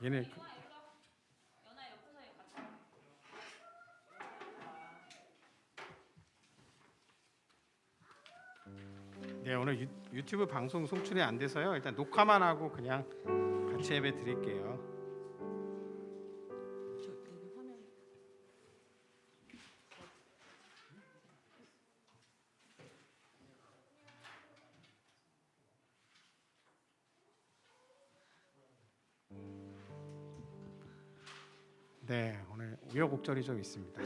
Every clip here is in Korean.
얘네 네, 오늘 유튜브 방송 송출이 안 돼서요. 일단 녹화만 하고 그냥 같이 예배 드릴게요. 네, 오늘 우여곡절이 좀 있습니다.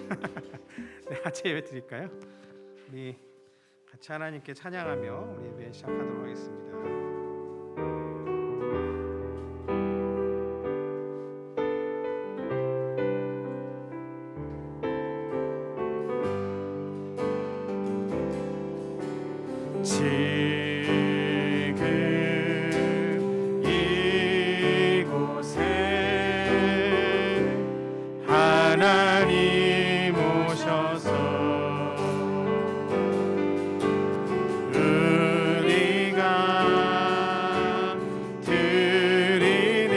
네, 같이 예배 드릴까요? 우리 같이 하나님께 찬양하며 우리 예배 시작하도록 하겠습니다. 지금 이곳에 하나님 오셔서 우리가 드리는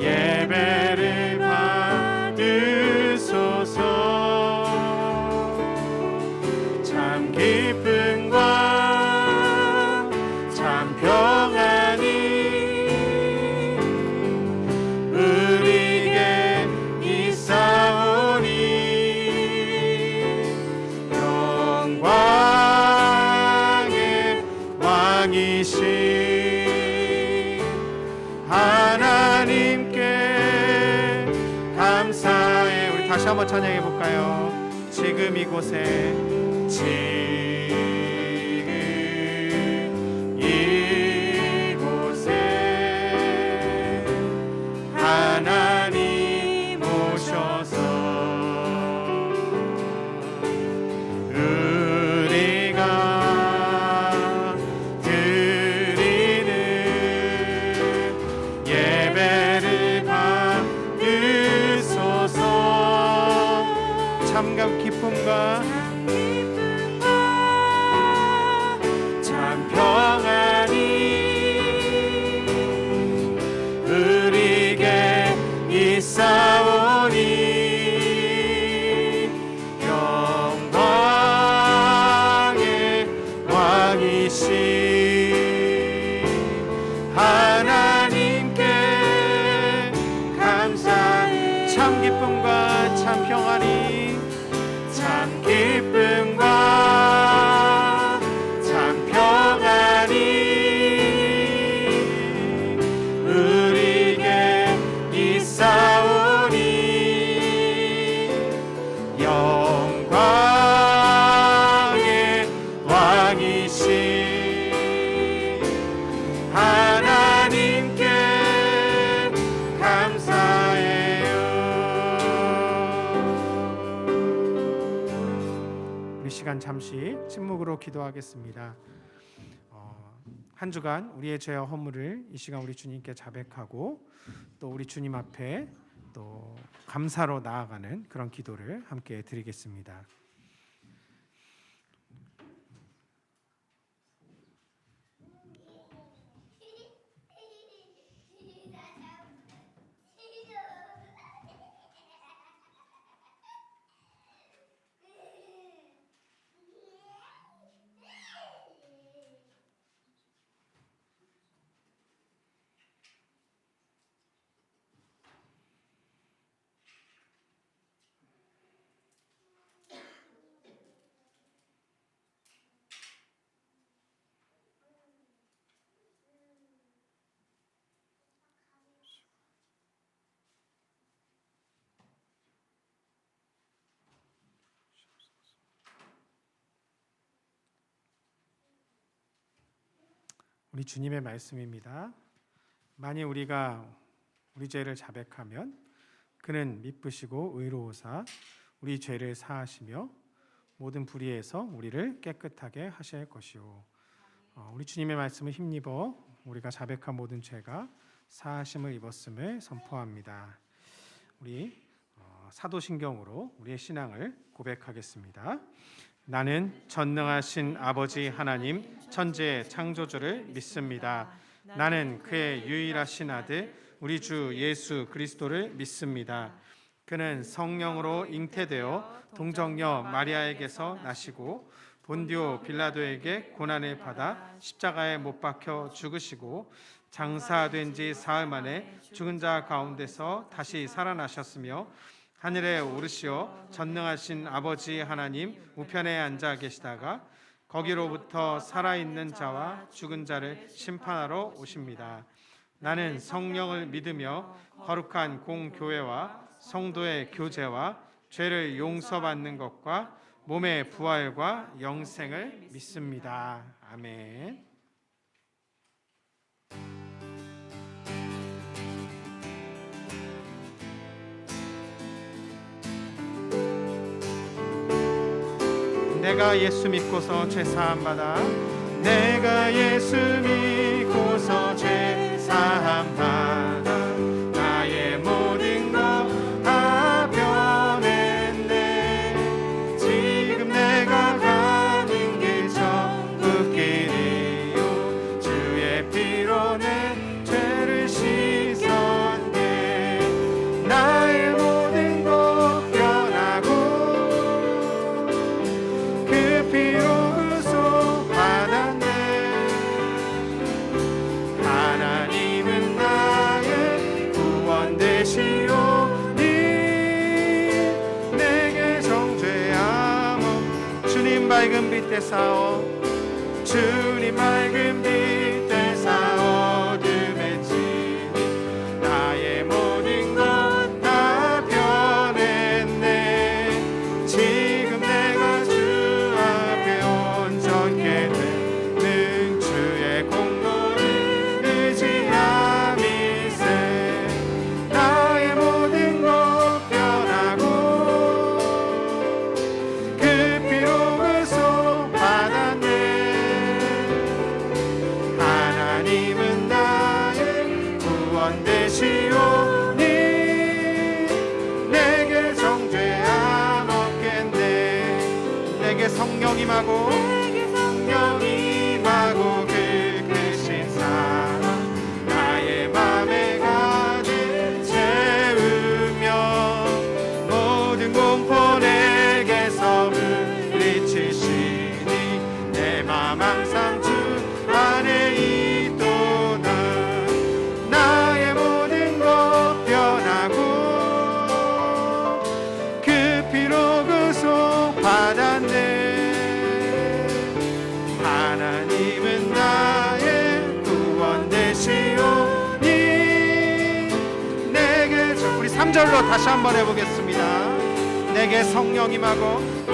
예배를 받으소서. 참 기쁨과 참 평안이 우리에게 있사오니 영광의 왕이신 하나님께 감사해. 우리 다시 한번 찬양해 볼까요? 지금 이곳에 지금 이곳에 하나님 오셔서 우리가 드리는 예배를 받으소서. 참 기쁨과 참 평안이 우리에게 있사오니 영광의 왕이신 하나님께 감사해. 참 기쁨과 참 평안이 참 기쁨과 참 평안이 우리에게 있사오니 영광의 왕이신 하나님께 감사해요. 우리 시간 잠시 침묵으로 기도하겠습니다. 한 주간 우리의 죄와 허물을 이 시간 우리 주님께 자백하고 또 우리 주님 앞에 또 감사로 나아가는 그런 기도를 함께 드리겠습니다. 우리 주님의 말씀입니다. 만일 우리가 우리 죄를 자백하면 그는 미쁘시고 의로우사 우리 죄를 사하시며 모든 불의에서 우리를 깨끗하게 하실 것이요. 우리 주님의 말씀을 힘입어 우리가 자백한 모든 죄가 사하심을 입었음을 선포합니다. 우리 사도신경으로 우리의 신앙을 고백하겠습니다. 나는 전능하신 아버지 하나님 천지의 창조주를 믿습니다. 나는 그의 유일하신 아들 우리 주 예수 그리스도를 믿습니다. 그는 성령으로 잉태되어 동정녀 마리아에게서 나시고 본디오 빌라도에게 고난을 받아 십자가에 못 박혀 죽으시고 장사된 지 사흘 만에 죽은 자 가운데서 다시 살아나셨으며 하늘에 오르시어 전능하신 아버지 하나님 우편에 앉아 계시다가 거기로부터 살아있는 자와 죽은 자를 심판하러 오십니다. 나는 성령을 믿으며 거룩한 공교회와 성도의 교제와 죄를 용서받는 것과 몸의 부활과 영생을 믿습니다. 아멘. 내가 예수 믿고서 죄 사함 받아 내가 예수 믿고서 죄 사함 받아 나의 모든 것 다 변했네. 지금 내가 가는 길 천국 길이요 주의 피로 내 죄를 씻었네. 나의 모든 것 변하고 그 피로 구속 받았네. 하나님은 나의 구원 되시오니 내게 정죄함 주님 밝은 빛 되사오 주님 밝은 빛 되사 어둠의 진이 나의 모든 것 다 변했네. 지금 내가 주 앞에 온전케 되는 주의 공로를 의지함이세. 나의 모든 것 변하고 그 피로 구속 받았네. 하나님은 나의 구원 되시오니 내게 정죄함 없겠네. 내게 성령 임하고 그 크신 사랑 나의 맘에 가득 채우며 모든 공포 내게서 물리치시니 내 맘 항상 주 안에 있도다. 나의 모든 것 변하고 그 피로 구속 받았네. 하나님은 나의 구원 되시오니 내게 우리 3절로 다시 한번 해보겠습니다. 내게 성령 임하고 그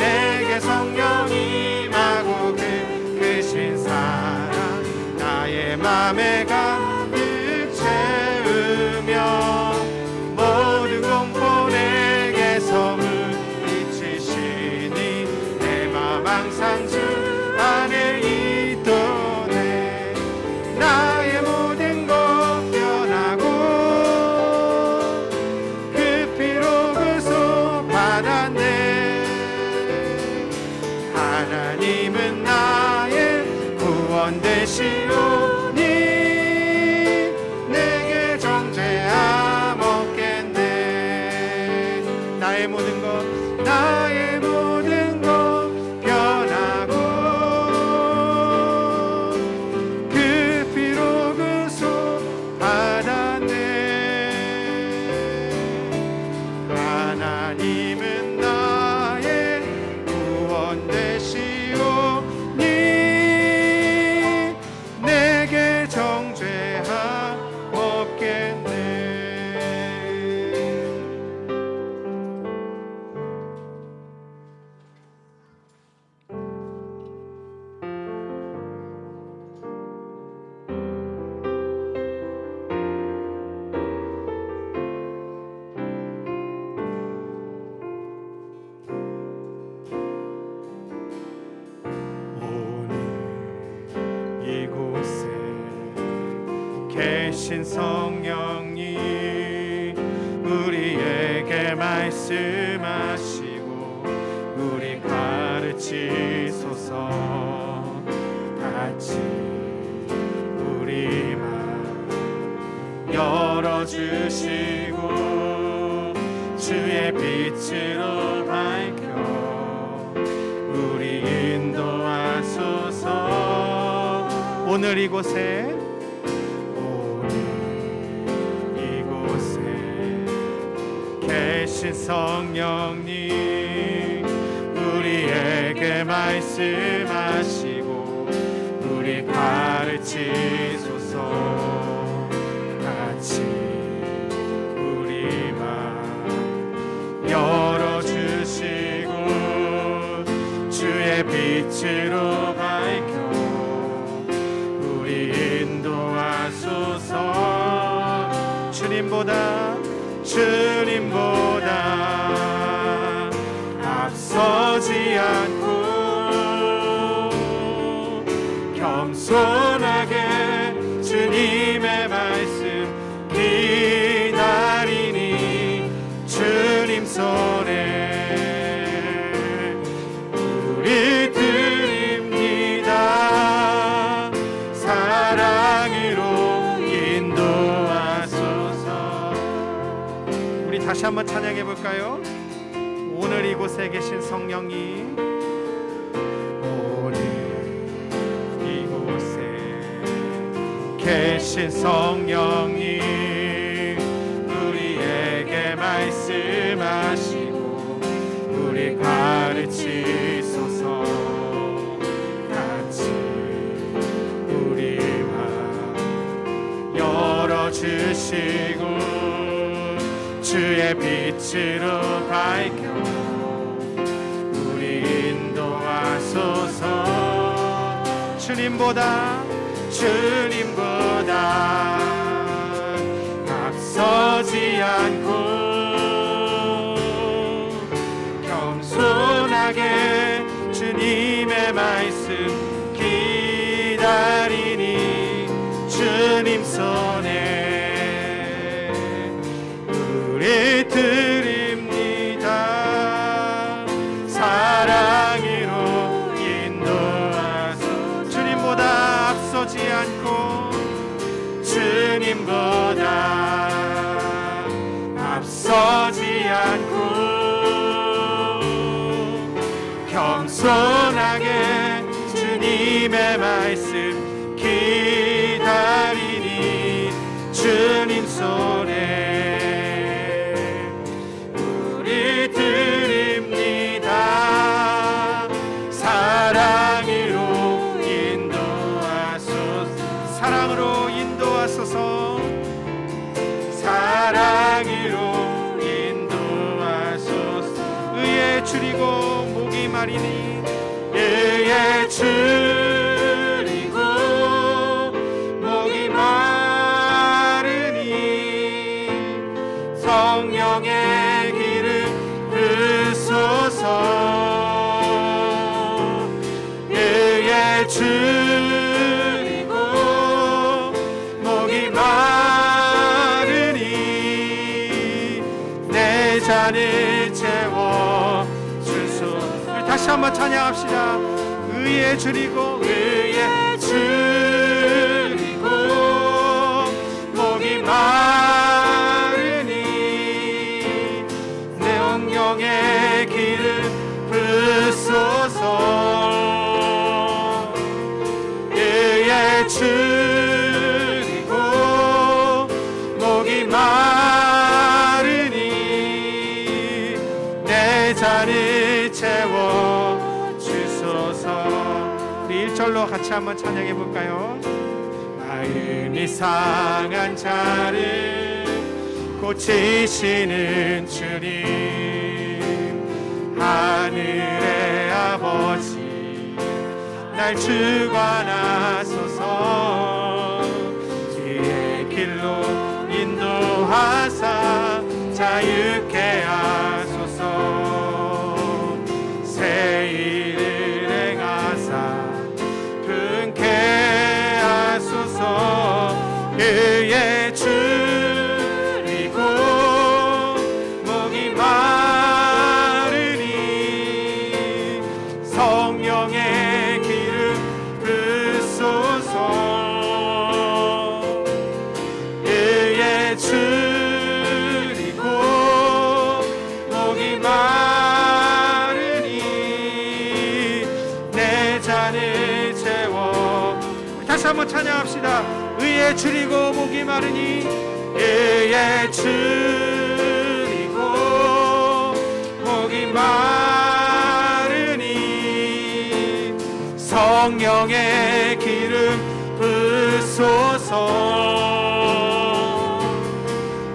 크신 사랑 나의 맘에 가득 채우며 모든 공포 내게서 물리치시니 내 맘 항상 주 안에 있도네. 나의 모든 것 변하고 그 피로 구속 받았네. 하나님은 나의 구원 되시오니 내게 정죄함 없겠네. 나의 모든 것 변하고 그 피로 구속 받았네. 하나님은 나의 구원 되시오니 내게 정죄함 없겠네. 이곳에 계신 성령이 우리에게 말씀하시고 우리 가르치소서. 같이 우리 맘 열어주시고 주의 빛으로 밝혀 우리 인도하소서. 오늘 이곳에 계신 성령님 우리에게 말씀하시고 우리 가르치소서. 같이 우리 마음 열어주시고 주의 빛으로 밝혀 우리 인도하소서. 주님보다 앞서지 않고 겸손하게 주님의 말씀 기다리니 주님 손에 우리 드립니다. 사랑으로 인도하소서. 우리 다시 한번 찬양해 볼까요? 오늘 이곳에 계신 성령님, 오늘 이곳에 계신 성령님 우리에게 말씀하시고 우리 가르치소서. 같이 우리 마음 열어주시고 주의 빛으로 밝혀 우리 인도하소서. 주님보다 앞서지 않고 겸손하게 주님의 말씀 기다리니 주님 손에 우리 드립니다. 사랑으로 인도하소서. 주님보다 앞서지 않고 주님보다 앞서지 않고 겸손하게 주님의 말씀 기다리니 주님 손에 우리 드립니다. 사랑으로 인도하소서. 사랑으로 인도하소서. 사랑으로 인도하소서. 의에 줄이고 목이 마리니 의에 줄이고 목이 마르니 성령의 기름 부으소서. 의에 줄이고 목이 마르니 내 잔을 채워 주소서. 다시 한번 찬양합시다. 의에 줄이고 의에 줄이고 목이 마르니 내 성령의 기름 부으소서. 의에 줄이고 목이 마르니 내 잔을 채워 주소서. 우리 1절로 같이 한번 찬양해 볼까요? 마음이 상한 자를 고치시는 주님, 하늘의 아버지 날 주관하소서. 지혜의 길로 인도하사 자유케 하소서. 새 일을 행하사 분케 하소서. 의에 줄이고 목이 마르니 성령의 기름 부으소서. 다시 한번 찬양합시다. 의에 줄이고 목이 마르니 의에 줄이고 목이 마르니 성령의 기름 부소서.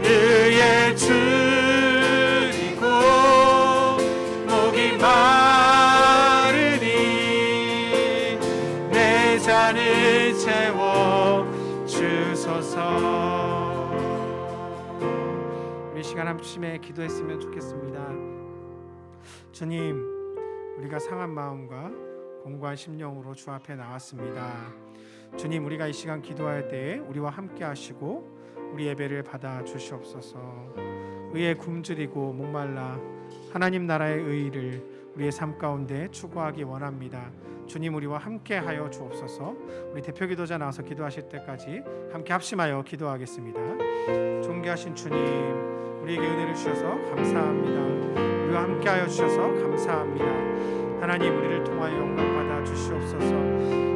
의에 줄이고 목이 마르니 내 잔을 채워 주소서. 우리 시간 함심에 기도했으면 좋겠습니다. 주님, 우리가 상한 마음과 공고한 심령으로 주 앞에 나왔습니다. 주님, 우리가 이 시간 기도할 때에 우리와 함께 하시고 우리 예배를 받아 주시옵소서. 의에 굶주리고 목말라 하나님 나라의 의를 우리의 삶 가운데 추구하기 원합니다. 주님, 우리와 함께 하여 주옵소서. 우리 대표 기도자 나와서 기도하실 때까지 함께 합심하여 기도하겠습니다. 존귀하신 주님, 우리에게 은혜를 주셔서 감사합니다. 우리와 함께 하여 주셔서 감사합니다. 하나님, 우리를 통하여 영광 받아 주시옵소서.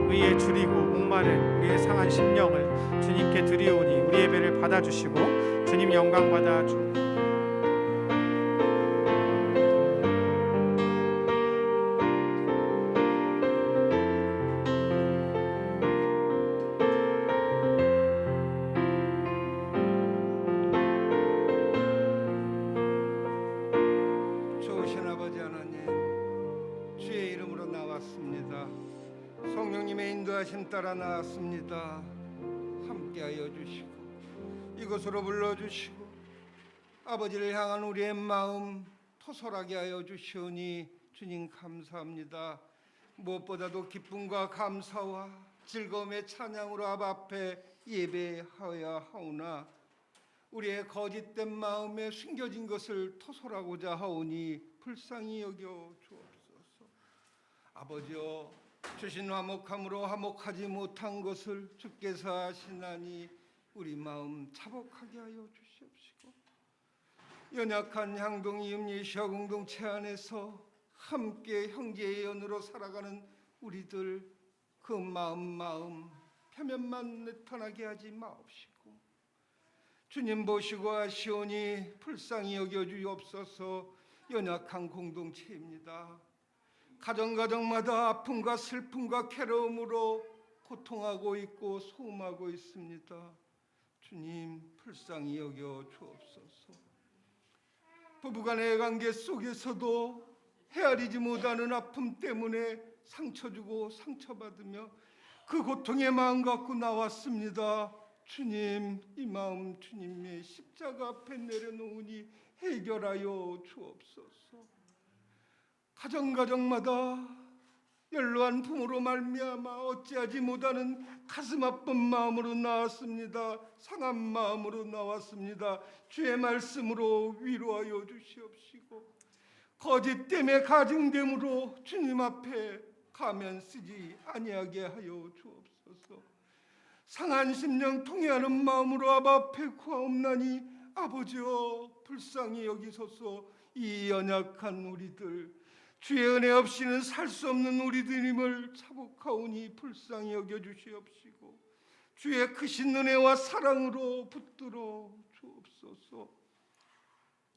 의에 줄이고 목마른 우리의 상한 심령을 주님께 드리오니 우리 예배를 받아 주시고 주님 영광 받아 주옵소서. 좋으신 아버지 하나님, 주의 이름으로 나왔습니다. 성령님의 인도하심 따라 나왔습니다. 함께하여 주시고 이곳으로 불러주시고 아버지를 향한 우리의 마음 토설하게 하여 주시오니 주님 감사합니다. 무엇보다도 기쁨과 감사와 즐거움의 찬양으로 앞에 예배하여야 하오나 우리의 거짓된 마음에 숨겨진 것을 토설하고자 하오니 불쌍히 여겨 주옵소서. 아버지여, 주신 화목함으로 화목하지 못한 것을 주께서 아시나니 우리 마음 자복하게 하여 주시옵시고 연약한 향동 이음예시아 공동체 안에서 함께 형제의 연으로 살아가는 우리들 그 마음 표면만 나타나게 하지 마옵시고 주님 보시고 아시오니 불쌍히 여겨주옵소서. 연약한 공동체입니다. 가정마다 아픔과 슬픔과 괴로움으로 고통하고 있고 소음하고 있습니다. 주님 불쌍히 여겨 주옵소서. 부부간의 관계 속에서도 헤아리지 못하는 아픔 때문에 상처 주고 상처받으며 그 고통의 마음 갖고 나왔습니다. 주님, 이 마음 주님의 십자가 앞에 내려놓으니 해결하여 주옵소서. 가정마다 연로한 부모로 말미암아 어찌하지 못하는 가슴 아픈 마음으로 나왔습니다. 상한 마음으로 나왔습니다. 주의 말씀으로 위로하여 주시옵시고 거짓 때문에 가증됨으로 주님 앞에 가면 쓰지 아니하게 하여 주옵소서. 상한 심령 통회하는 마음으로 아바 앞에 구하옵나니 아버지여 불쌍히 여기소서. 이 연약한 우리들 주의 은혜 없이는 살 수 없는 우리들임을 자복하오니 불쌍히 여겨주시옵시고 주의 크신 은혜와 사랑으로 붙들어 주옵소서.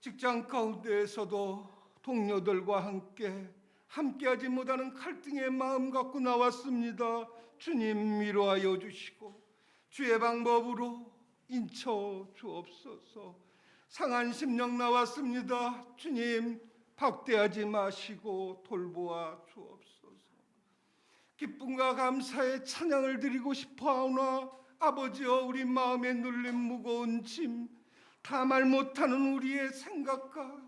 직장 가운데에서도 동료들과 함께하지 못하는 갈등의 마음 갖고 나왔습니다. 주님 위로하여 주시고 주의 방법으로 인쳐 주옵소서. 상한 심령 나왔습니다. 주님 박대하지 마시고 돌보아 주옵소서. 기쁨과 감사의 찬양을 드리고 싶어하오나 아버지여 우리 마음에 눌린 무거운 짐 다 말 못하는 우리의 생각과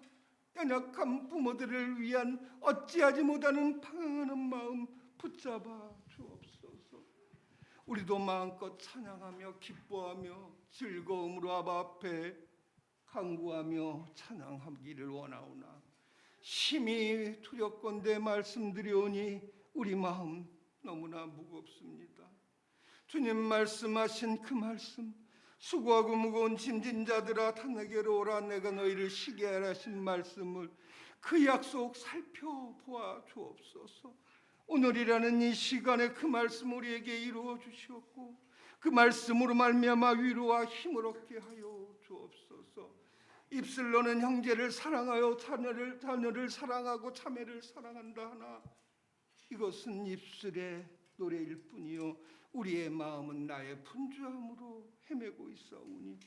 연약한 부모들을 위한 어찌하지 못하는 방황하는 마음 붙잡아 주옵소서. 우리도 마음껏 찬양하며 기뻐하며 즐거움으로 아바 앞에 간구하며 찬양하기를 원하오나 심히 두렵건대 말씀드리오니 우리 마음 너무나 무겁습니다. 주님 말씀하신 그 말씀 수고하고 무거운 짐진 자들아 다 내게로 오라 내가 너희를 쉬게 하라 하신 말씀을 그 약속 살펴보아 주옵소서. 오늘이라는 이 시간에 그 말씀 우리에게 이루어 주시옵고 그 말씀으로 말미암아 위로와 힘을 얻게 하여 주옵소서. 입술로는 형제를 사랑하여 자녀를 사랑하고 자매를 사랑한다 하나 이것은 입술의 노래일 뿐이요 우리의 마음은 나의 분주함으로 헤매고 있사오니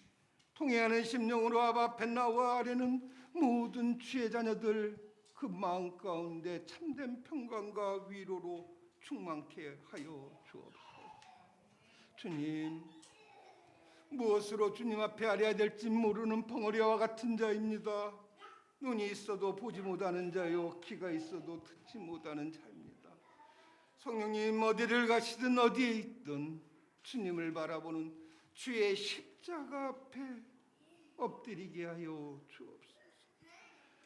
통회하는 심령으로 아바 앞에 나와 아래는 모든 주의 자녀들 그 마음 가운데 참된 평강과 위로로 충만케 하여 주옵소서. 주님, 무엇으로 주님 앞에 아뢰야 될지 모르는 벙어리와 같은 자입니다. 눈이 있어도 보지 못하는 자요 귀가 있어도 듣지 못하는 자입니다. 성령님 어디를 가시든 어디에 있든 주님을 바라보는 주의 십자가 앞에 엎드리게 하여 주옵소서.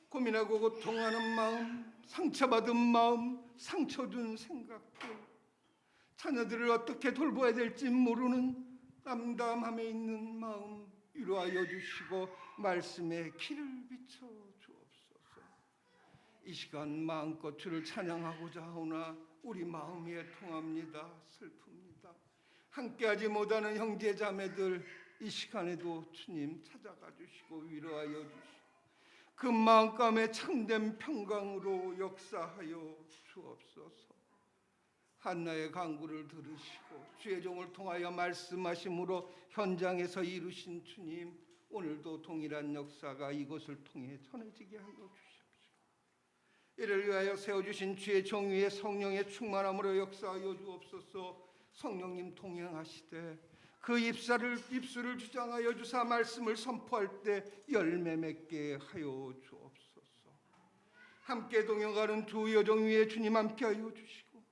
고민하고 고통하는 마음, 상처받은 마음, 상처 준 생각들, 자녀들을 어떻게 돌봐야 될지 모르는 담담함에 있는 마음 위로하여 주시고 말씀에 길을 비춰 주옵소서. 이 시간 마음껏 주를 찬양하고자 하오나 우리 마음이 애통합니다. 슬픕니다. 함께하지 못하는 형제 자매들 이 시간에도 주님 찾아가 주시고 위로하여 주시고 그 마음감에 참된 평강으로 역사하여 주옵소서. 한나의 간구를 들으시고 주의 종을 통하여 말씀하심으로 현장에서 이루신 주님, 오늘도 동일한 역사가 이곳을 통해 전해지게 하여 주시옵시고 이를 위하여 세워주신 주의 종 위에 성령의 충만함으로 역사하여 주옵소서. 성령님 동행하시되 그 입술을 주장하여 주사 말씀을 선포할 때 열매 맺게 하여 주옵소서. 함께 동행하는 두 여종 위에 주님 함께 하여 주시고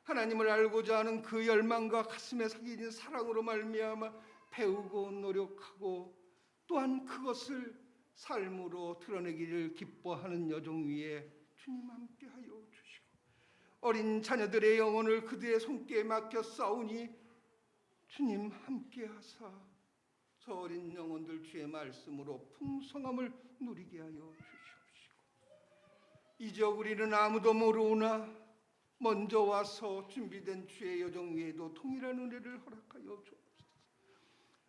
하나님을 알고자 하는 그 열망과 가슴에 새겨진 사랑으로 말미암아 배우고 노력하고 또한 그것을 삶으로 드러내기를 기뻐하는 여종 위에 주님 함께 하여 주시고 어린 자녀들의 영혼을 그들의 손께 맡겨 싸우니 주님 함께 하사 저 어린 영혼들 주의 말씀으로 풍성함을 누리게 하여 주시옵시고 이제 우리는 아무도 모르오나 먼저 와서 준비된 주의 여정 위에도 동일한 은혜를 허락하여 주옵소서.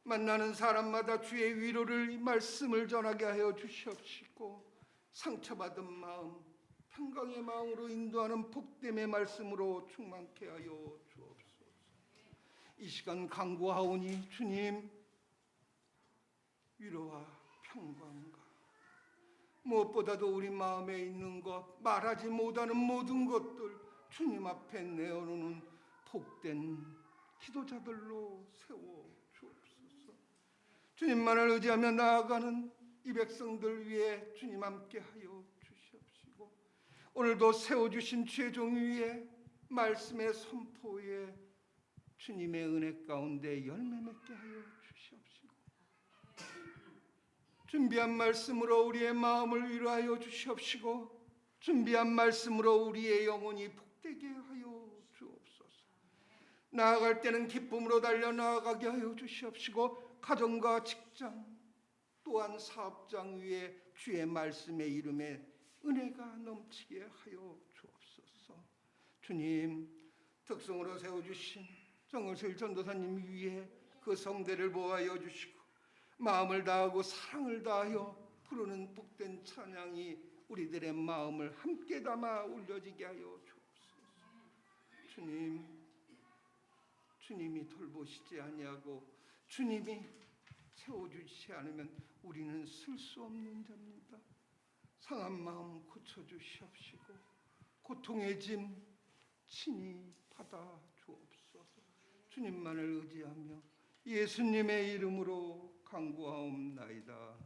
만나는 사람마다 주의 위로를 말씀을 전하게 하여 주시옵시고 상처받은 마음 평강의 마음으로 인도하는 복됨의 말씀으로 충만케 하여 주옵소서. 이 시간 간구하오니 주님 위로와 평강과 무엇보다도 우리 마음에 있는 것 말하지 못하는 모든 것들 주님 앞에 내어놓는 복된 기도자들로 세워 주옵소서. 주님만을 의지하며 나아가는 이 백성들 위해 주님 함께 하여 주시옵시고 오늘도 세워주신 주의 종 위에 말씀의 선포에 주님의 은혜 가운데 열매 맺게 하여 주시옵시고 준비한 말씀으로 우리의 마음을 위로하여 주시옵시고 준비한 말씀으로 우리의 영혼이 복되게 하여 주옵소서. 나아갈 때는 기쁨으로 달려 나아가게 하여 주시옵시고 가정과 직장 또한 사업장 위에 주의 말씀의 이름에 은혜가 넘치게 하여 주옵소서. 주님 특성으로 세워주신 정의실 전도사님 위에 그 성대를 보호하여 주시고 마음을 다하고 사랑을 다하여 부르는 복된 찬양이 우리들의 마음을 함께 담아 울려지게 하여 주옵소서. 주님이 돌보시지 아니하고 주님이 세워주시지 않으면 우리는 쓸 수 없는 자입니다. 상한 마음 고쳐주시옵시고 고통의 짐 친히 받아 주옵소서. 주님만을 의지하며 예수님의 이름으로 간구하옵나이다.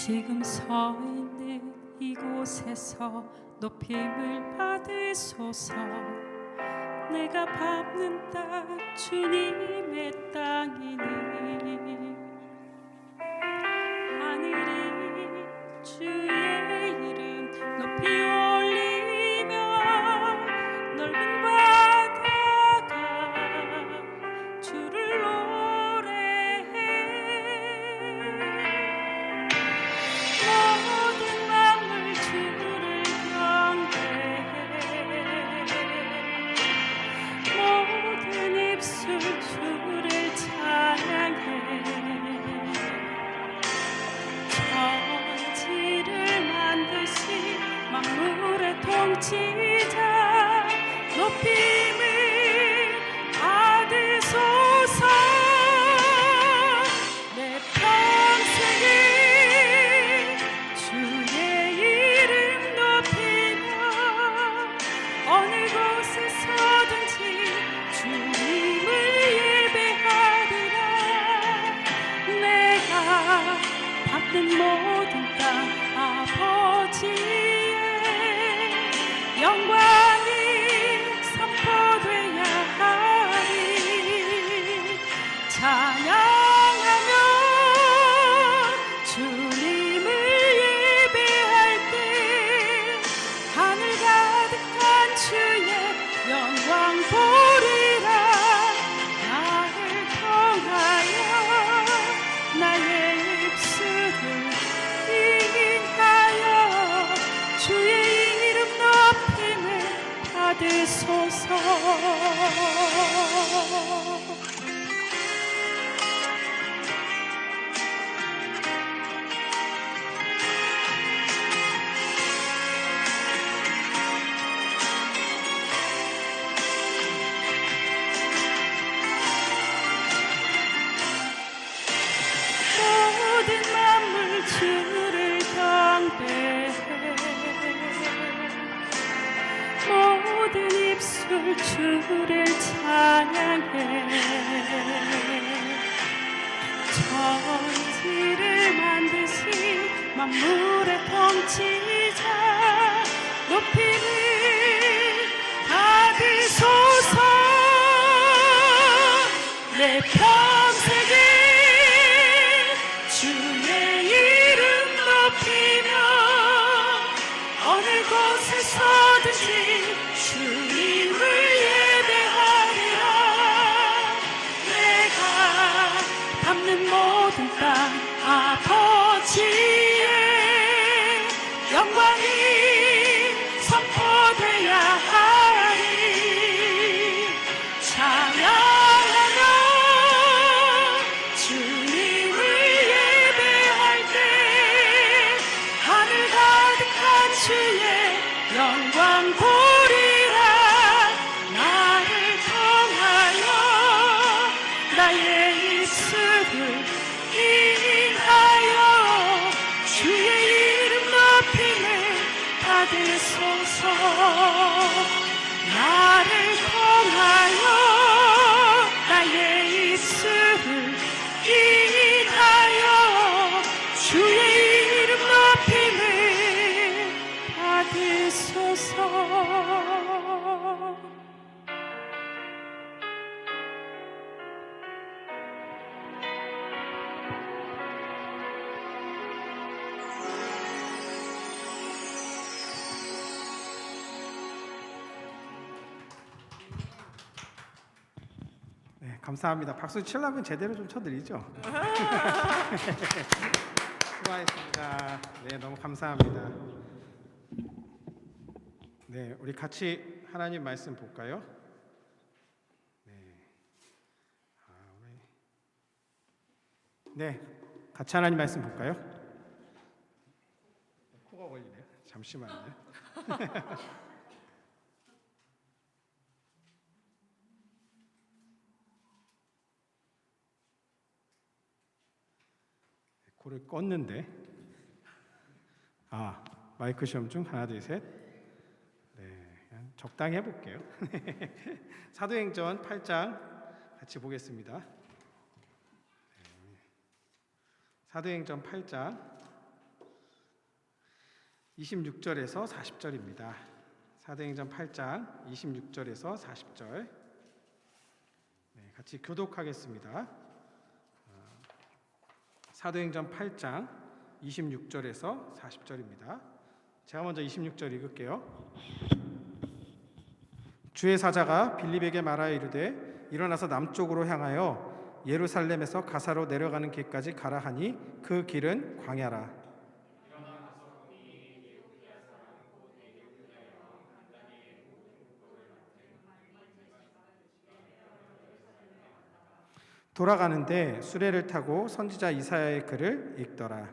지금 서 있는 이곳에서 높임을 받으소서. 내가 밟는 땅 주님의 땅이니 하늘이 주의 이름 높이 올리며 넓은 바다가 주를 노래해. 모든 만물 주를 경배해. 모든 입술 주를 찬양해. 천지를 만드신 만물의 통치자 높임을 받으소서. 내 평생을 주의 이름 높이며 어느 곳에서든지 주님을 예배하리라. 내가 밟는 모든 땅 아버지의 영광이 선포되야 하리. 찬양하며 주님을 예배할 때 하늘 가득한 주의 영광 보리라. 나를 통하여 나의 입술을 인하여 주의 이름 높임을 받으소서. 모든 만물 주를 경배해. 모든 입술 주를 찬양해. 천지를 만드신 만물의 통치자 높임을 받으소서. 내 평생을 주의 이름 높이며 어느 곳에서든지 주님을 예배하리라. 내가 밟는 모든 땅 아버지의 영광이 선포되야 하리. 찬양하며 주님을 예배할 때 하늘 가득한 주의 영광 보리라. 나를 통하여 나의 입술을 인하여 주의 이름 높임을 받으소서. 나를 통하여 나의 입술을 인하여 주의 이름 높임을 받으소서. 네, 감사합니다. 박수 치려면 제대로 좀 쳐드리죠. 수고하셨습니다. 네, 너무 감사합니다. 네, 우리 같이 하나님 말씀 볼까요? 네, 같이 하나님 말씀 볼까요? 코가 걸리네요. 잠시만요. 코를 껐는데. 마이크 시험 중 하나 둘 셋. 네, 그냥 적당히 해볼게요. 사도행전 8장 같이 보겠습니다. 네, 사도행전 8장 26절에서 40절입니다. 사도행전 8장 26절에서 40절. 네, 같이 교독하겠습니다. 사도행전 8장 26절에서 40절입니다. 제가 먼저 26절 읽을게요. 주의 사자가 빌립에게 말하여 이르되 일어나서 남쪽으로 향하여 예루살렘에서 가사로 내려가는 길까지 가라 하니 그 길은 광야라. 돌아가는데 수레를 타고 선지자 이사야의 글을 읽더라.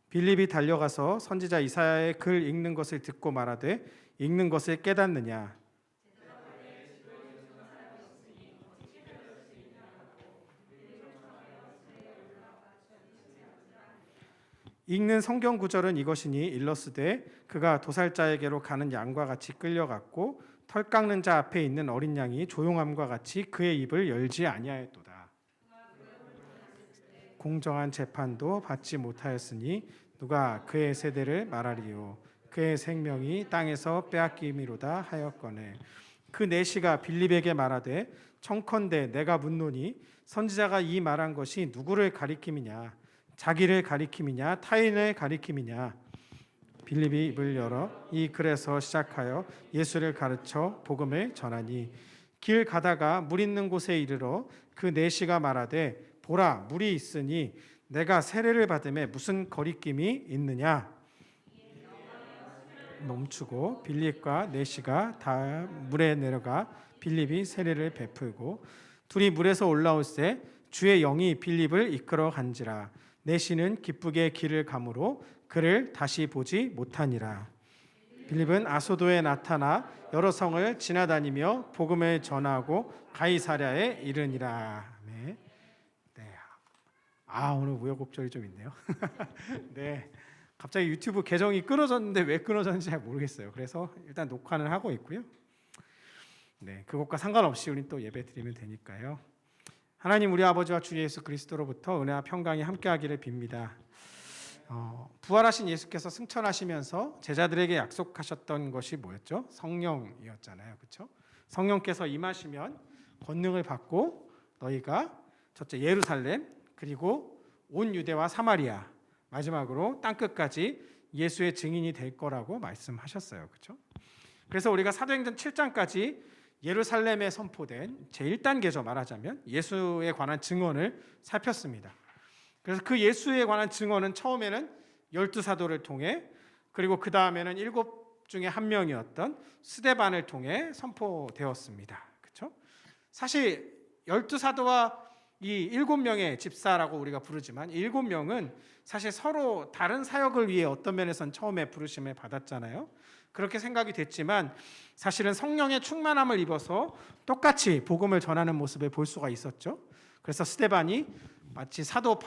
빌립이 달려가서 선지자 이사야의 글 읽는 것을 듣고 말하되 읽는 것을 깨닫느냐. 읽는 성경 구절은 이것이니 일러스되 그가 도살자에게로 가는 양과 같이 끌려갔고 털 깎는 자 앞에 있는 어린 양이 조용함과 같이 그의 입을 열지 아니하였도다. 공정한 재판도 받지 못하였으니 누가 그의 세대를 말하리요. 그의 생명이 땅에서 빼앗김이로다 하였거늘. 그 내시가 빌립에게 말하되 청컨대 내가 묻노니 선지자가 이 말한 것이 누구를 가리킴이냐, 자기를 가리킴이냐, 타인을 가리킴이냐. 빌립이 입을 열어 이 글에서 시작하여 예수를 가르쳐 복음을 전하니 길 가다가 물 있는 곳에 이르러 그 내시가 말하되 보라 물이 있으니 내가 세례를 받음에 무슨 거리낌이 있느냐. 멈추고 빌립과 내시가 다 물에 내려가 빌립이 세례를 베풀고 둘이 물에서 올라올새 주의 영이 빌립을 이끌어 간지라. 내시는 기쁘게 길을 가므로 그를 다시 보지 못하니라. 빌립은 아소도에 나타나 여러 성을 지나다니며 복음을 전하고 가이사랴에 이르니라. 네. 오늘 우여곡절이 좀 있네요. 네. 갑자기 유튜브 계정이 끊어졌는데 왜 끊어졌는지 잘 모르겠어요. 그래서 일단 녹화는 하고 있고요. 네, 그것과 상관없이 우리 또 예배 드리면 되니까요. 하나님 우리 아버지와 주 예수 그리스도로부터 은혜와 평강이 함께하기를 빕니다. 부활하신 예수께서 승천하시면서 제자들에게 약속하셨던 것이 뭐였죠? 성령이었잖아요, 그렇죠? 성령께서 임하시면 권능을 받고 너희가 첫째 예루살렘 그리고 온 유대와 사마리아 마지막으로 땅 끝까지 예수의 증인이 될 거라고 말씀하셨어요, 그렇죠? 그래서 우리가 사도행전 7장까지 예루살렘에 선포된 제1단계죠. 말하자면 예수에 관한 증언을 살폈습니다. 그래서 그 예수에 관한 증언은 처음에는 12사도를 통해 그리고 그 다음에는 7 중에 한 명이었던 스데반을 통해 선포되었습니다. 그렇죠? 사실 12사도와 이 7명의 집사라고 우리가 부르지만 7명은 사실 서로 다른 사역을 위해 어떤 면에선 처음에 부르심을 받았잖아요. 그렇게 생각이 됐지만 사실은 성령의 충만함을 입어서 똑같이 복음을 전하는 모습을 볼 수가 있었죠. 그래서 스데반이 마치 사도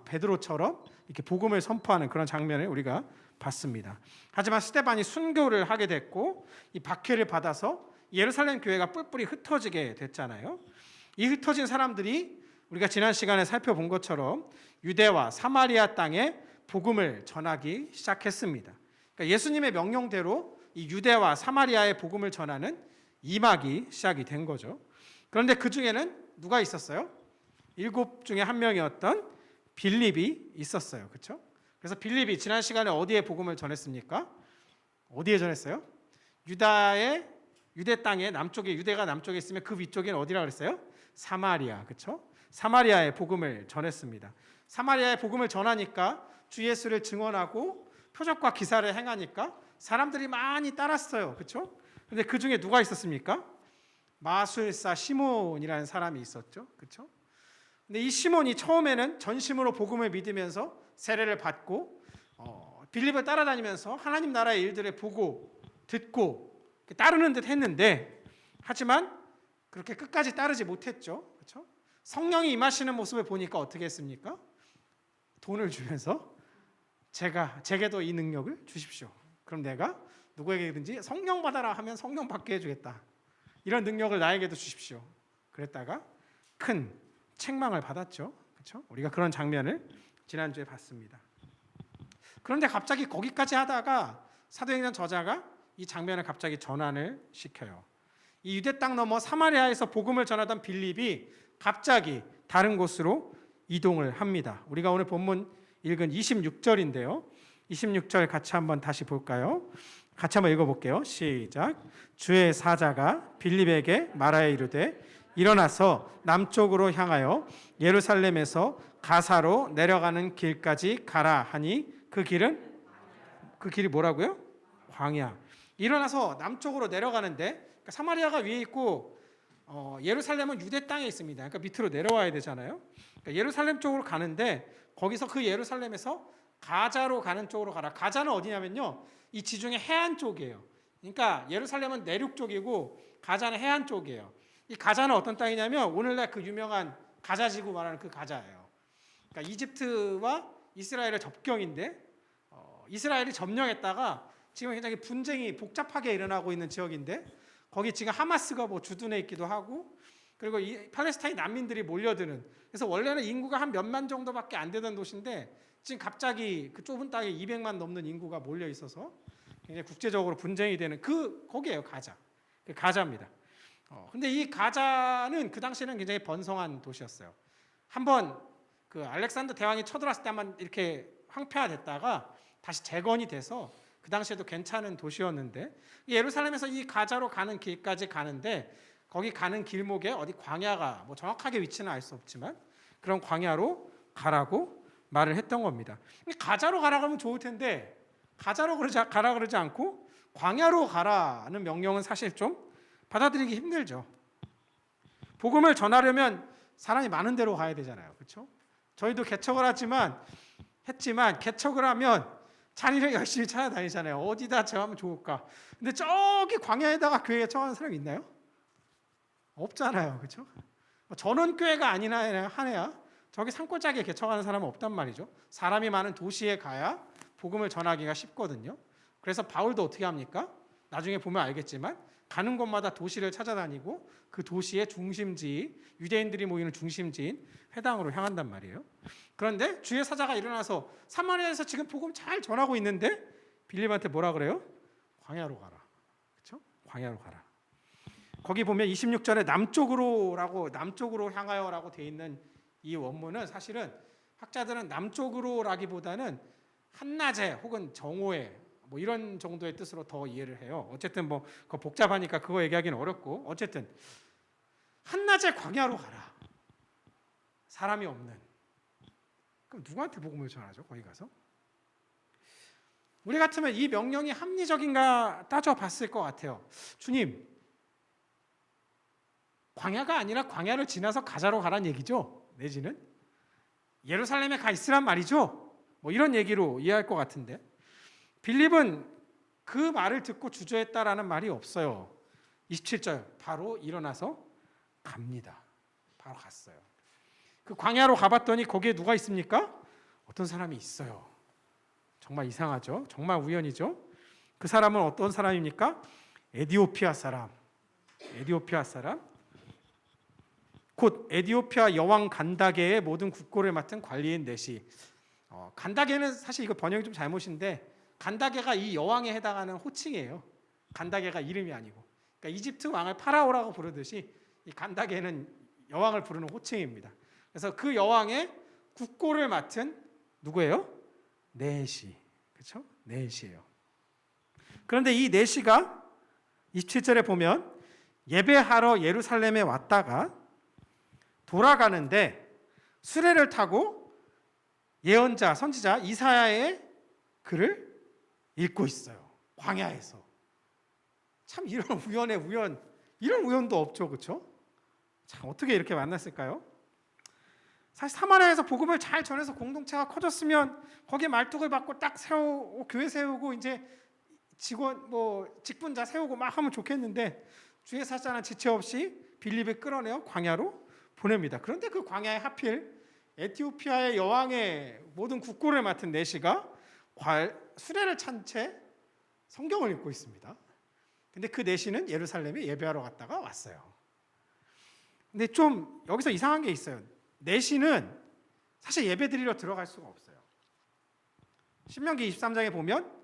베드로처럼 이렇게 복음을 선포하는 그런 장면을 우리가 봤습니다. 하지만 스데반이 순교를 하게 됐고 이 박해를 받아서 예루살렘 교회가 뿔뿔이 흩어지게 됐잖아요. 이 흩어진 사람들이 우리가 지난 시간에 살펴본 것처럼 유대와 사마리아 땅에 복음을 전하기 시작했습니다. 그러니까 예수님의 명령대로 이 유대와 사마리아의 복음을 전하는 임하기 시작이 된 거죠. 그런데 그 중에는 누가 있었어요? 7 중에 한 명이었던 빌립이 있었어요. 그렇죠? 그래서 빌립이 지난 시간에 어디에 복음을 전했습니까? 어디에 전했어요? 유대 땅의 남쪽에 유대가 남쪽에 있으면 그 위쪽에는 어디라 그랬어요? 사마리아. 그렇죠? 사마리아의 복음을 전했습니다. 사마리아의 복음을 전하니까 주 예수를 증언하고 표적과 기사를 행하니까 사람들이 많이 따랐어요. 그렇죠? 근데 그 중에 누가 있었습니까? 마술사 시몬이라는 사람이 있었죠. 그렇죠? 근데 이 시몬이 처음에는 전심으로 복음을 믿으면서 세례를 받고 빌립을 따라다니면서 하나님 나라의 일들을 보고 듣고 따르는 듯 했는데 하지만 그렇게 끝까지 따르지 못했죠. 그렇죠? 성령이 임하시는 모습을 보니까 어떻게 했습니까? 돈을 주면서 제게도 이 능력을 주십시오. 그럼 내가 누구에게든지 성령 받아라 하면 성령 받게 해주겠다. 이런 능력을 나에게도 주십시오. 그랬다가 큰 책망을 받았죠. 그렇죠? 우리가 그런 장면을 지난주에 봤습니다. 그런데 갑자기 거기까지 하다가 사도행전 저자가 이 장면을 갑자기 전환을 시켜요. 이 유대 땅 넘어 사마리아에서 복음을 전하던 빌립이 갑자기 다른 곳으로 이동을 합니다. 우리가 오늘 본문 읽은 26절인데요. 26절 같이 한번 다시 볼까요? 같이 한번 읽어볼게요. 시작. 주의 사자가 빌립에게 말하여 이르되 일어나서 남쪽으로 향하여 예루살렘에서 가사로 내려가는 길까지 가라 하니 그 길이 뭐라고요? 광야. 일어나서 남쪽으로 내려가는데 그러니까 사마리아가 위에 있고 예루살렘은 유대 땅에 있습니다. 그러니까 밑으로 내려와야 되잖아요. 그러니까 예루살렘 쪽으로 가는데 거기서 그 예루살렘에서 가자로 가는 쪽으로 가라. 가자는 어디냐면요, 이 지중해 해안 쪽이에요. 그러니까 예루살렘은 내륙 쪽이고 가자는 해안 쪽이에요. 이 가자는 어떤 땅이냐면 오늘날 그 유명한 가자지구 말하는 그 가자예요. 그러니까 이집트와 이스라엘의 접경인데 이스라엘이 점령했다가 지금 굉장히 분쟁이 복잡하게 일어나고 있는 지역인데 거기 지금 하마스가 뭐 주둔해 있기도 하고 그리고 이 팔레스타인 난민들이 몰려드는, 그래서 원래는 인구가 한 몇만 정도밖에 안 되던 도시인데 지금 갑자기 그 좁은 땅에 200만 넘는 인구가 몰려 있어서 굉장히 국제적으로 분쟁이 되는 거기에요. 가자. 그 가자입니다. 근데 이 가자는 그 당시에는 굉장히 번성한 도시였어요. 한번 그 알렉산더 대왕이 쳐들어왔을 때 한번 이렇게 황폐화됐다가 다시 재건이 돼서 그 당시에도 괜찮은 도시였는데 예루살렘에서 이 가자로 가는 길까지 가는데 거기 가는 길목에 어디 광야가 뭐 정확하게 위치는 알 수 없지만 그런 광야로 가라고 말을 했던 겁니다. 가자로 가라 그러면 좋을 텐데 가자로 가라 그러지 않고 광야로 가라는 명령은 사실 좀 받아들이기 힘들죠. 복음을 전하려면 사람이 많은 데로 가야 되잖아요. 그렇죠? 저희도 개척을 했지만 개척을 하면 자리를 열심히 찾아다니잖아요. 어디다 정하면 좋을까? 근데 저기 광야에다가 교회 개척하는 사람이 있나요? 없잖아요. 그렇죠? 전원교회가 아니나 하네야 저기 산골짜기에 개척하는 사람은 없단 말이죠. 사람이 많은 도시에 가야 복음을 전하기가 쉽거든요. 그래서 바울도 어떻게 합니까? 나중에 보면 알겠지만 가는 곳마다 도시를 찾아다니고 그 도시의 중심지, 유대인들이 모이는 중심지인 회당으로 향한단 말이에요. 그런데 주의 사자가 일어나서 사마리아에서 지금 복음 잘 전하고 있는데 빌립한테 뭐라 그래요? 광야로 가라. 그렇죠? 광야로 가라. 거기 보면 26절에 남쪽으로 향하여라고 돼 있는 이 원문은 사실은 학자들은 남쪽으로라기보다는 한낮에 혹은 정오에 뭐 이런 정도의 뜻으로 더 이해를 해요. 어쨌든 뭐 그거 복잡하니까 그거 얘기하기는 어렵고 어쨌든 한낮에 광야로 가라. 사람이 없는. 그럼 누구한테 복음을 전하죠? 거기 가서? 우리 같으면 이 명령이 합리적인가 따져봤을 것 같아요. 주님, 광야가 아니라 광야를 지나서 가자로 가란 얘기죠? 내지는 예루살렘에 가 있으란 말이죠? 뭐 이런 얘기로 이해할 것 같은데 빌립은 그 말을 듣고 주저했다라는 말이 없어요. 27절 바로 일어나서 갑니다. 바로 갔어요. 그 광야로 가봤더니 거기에 누가 있습니까? 어떤 사람이 있어요. 정말 이상하죠? 정말 우연이죠? 그 사람은 어떤 사람입니까? 에디오피아 사람. 곧 에디오피아 여왕 간다게의 모든 국고를 맡은 관리인 넷이. 간다게는 사실 이거 번역이 좀 잘못인데 간다게가 이 여왕에 해당하는 호칭이에요. 간다게가 이름이 아니고. 그러니까 이집트 왕을 파라오라고 부르듯이 이 간다게는 여왕을 부르는 호칭입니다. 그래서 그 여왕의 국고를 맡은 누구예요? 넷이. 그렇죠? 넷이에요. 그런데 이 넷이가 27절에 보면 예배하러 예루살렘에 왔다가 돌아가는데 수레를 타고 예언자, 선지자 이사야의 글을 읽고 있어요. 광야에서. 참 이런 이런 우연도 없죠. 그렇죠? 참 어떻게 이렇게 만났을까요? 사실 사마리아에서 복음을 잘 전해서 공동체가 커졌으면 거기에 말뚝을 받고 딱 세우고 교회 세우고 이제 직분자 세우고 막 하면 좋겠는데 주의 사자는 지체 없이 빌립을 끌어내어 광야로 보냅니다. 그런데 그 광야에 하필 에티오피아의 여왕의 모든 국고를 맡은 넷이가 수레를 찬 채 성경을 읽고 있습니다. 근데 그 넷이는 예루살렘에 예배하러 갔다가 왔어요. 근데 좀 여기서 이상한 게 있어요. 넷이는 사실 예배 드리러 들어갈 수가 없어요. 신명기 23장에 보면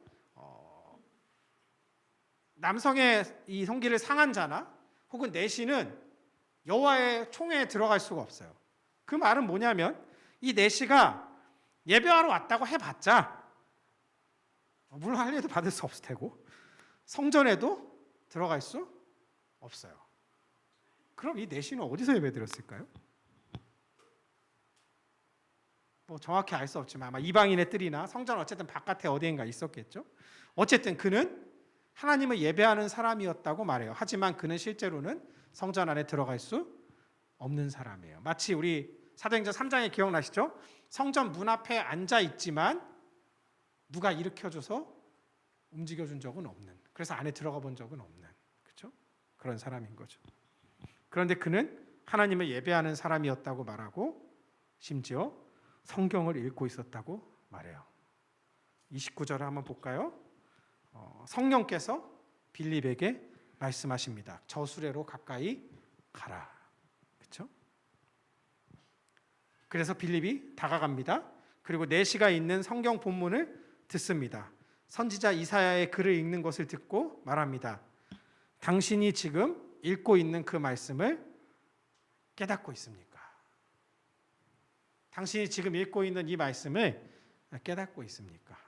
남성의 이 성기를 상한 자나 혹은 내시는 여호와의 총회에 들어갈 수가 없어요. 그 말은 뭐냐면 이 내시가 예배하러 왔다고 해봤자 물론 할례도 받을 수 없을 테고 성전에도 들어갈 수 없어요. 그럼 이 내시는 어디서 예배 드렸을까요? 뭐 정확히 알 수 없지만 아마 이방인의 뜰이나 성전 어쨌든 바깥에 어디인가 있었겠죠. 어쨌든 그는 하나님을 예배하는 사람이었다고 말해요. 하지만 그는 실제로는 성전 안에 들어갈 수 없는 사람이에요. 마치 우리 사도행전 3장에 기억나시죠? 성전 문 앞에 앉아 있지만 누가 일으켜줘서 움직여준 적은 없는, 그래서 안에 들어가 본 적은 없는, 그렇죠? 그런 사람인 거죠. 그런데 그는 하나님을 예배하는 사람이었다고 말하고 심지어 성경을 읽고 있었다고 말해요. 29절을 한번 볼까요? 성령께서 빌립에게 말씀하십니다. 저 수레로 가까이 가라. 그렇죠? 그래서 빌립이 다가갑니다. 그리고 내시가 있는 성경 본문을 듣습니다. 선지자 이사야의 글을 읽는 것을 듣고 말합니다. 당신이 지금 읽고 있는 그 말씀을 깨닫고 있습니까? 당신이 지금 읽고 있는 이 말씀을 깨닫고 있습니까?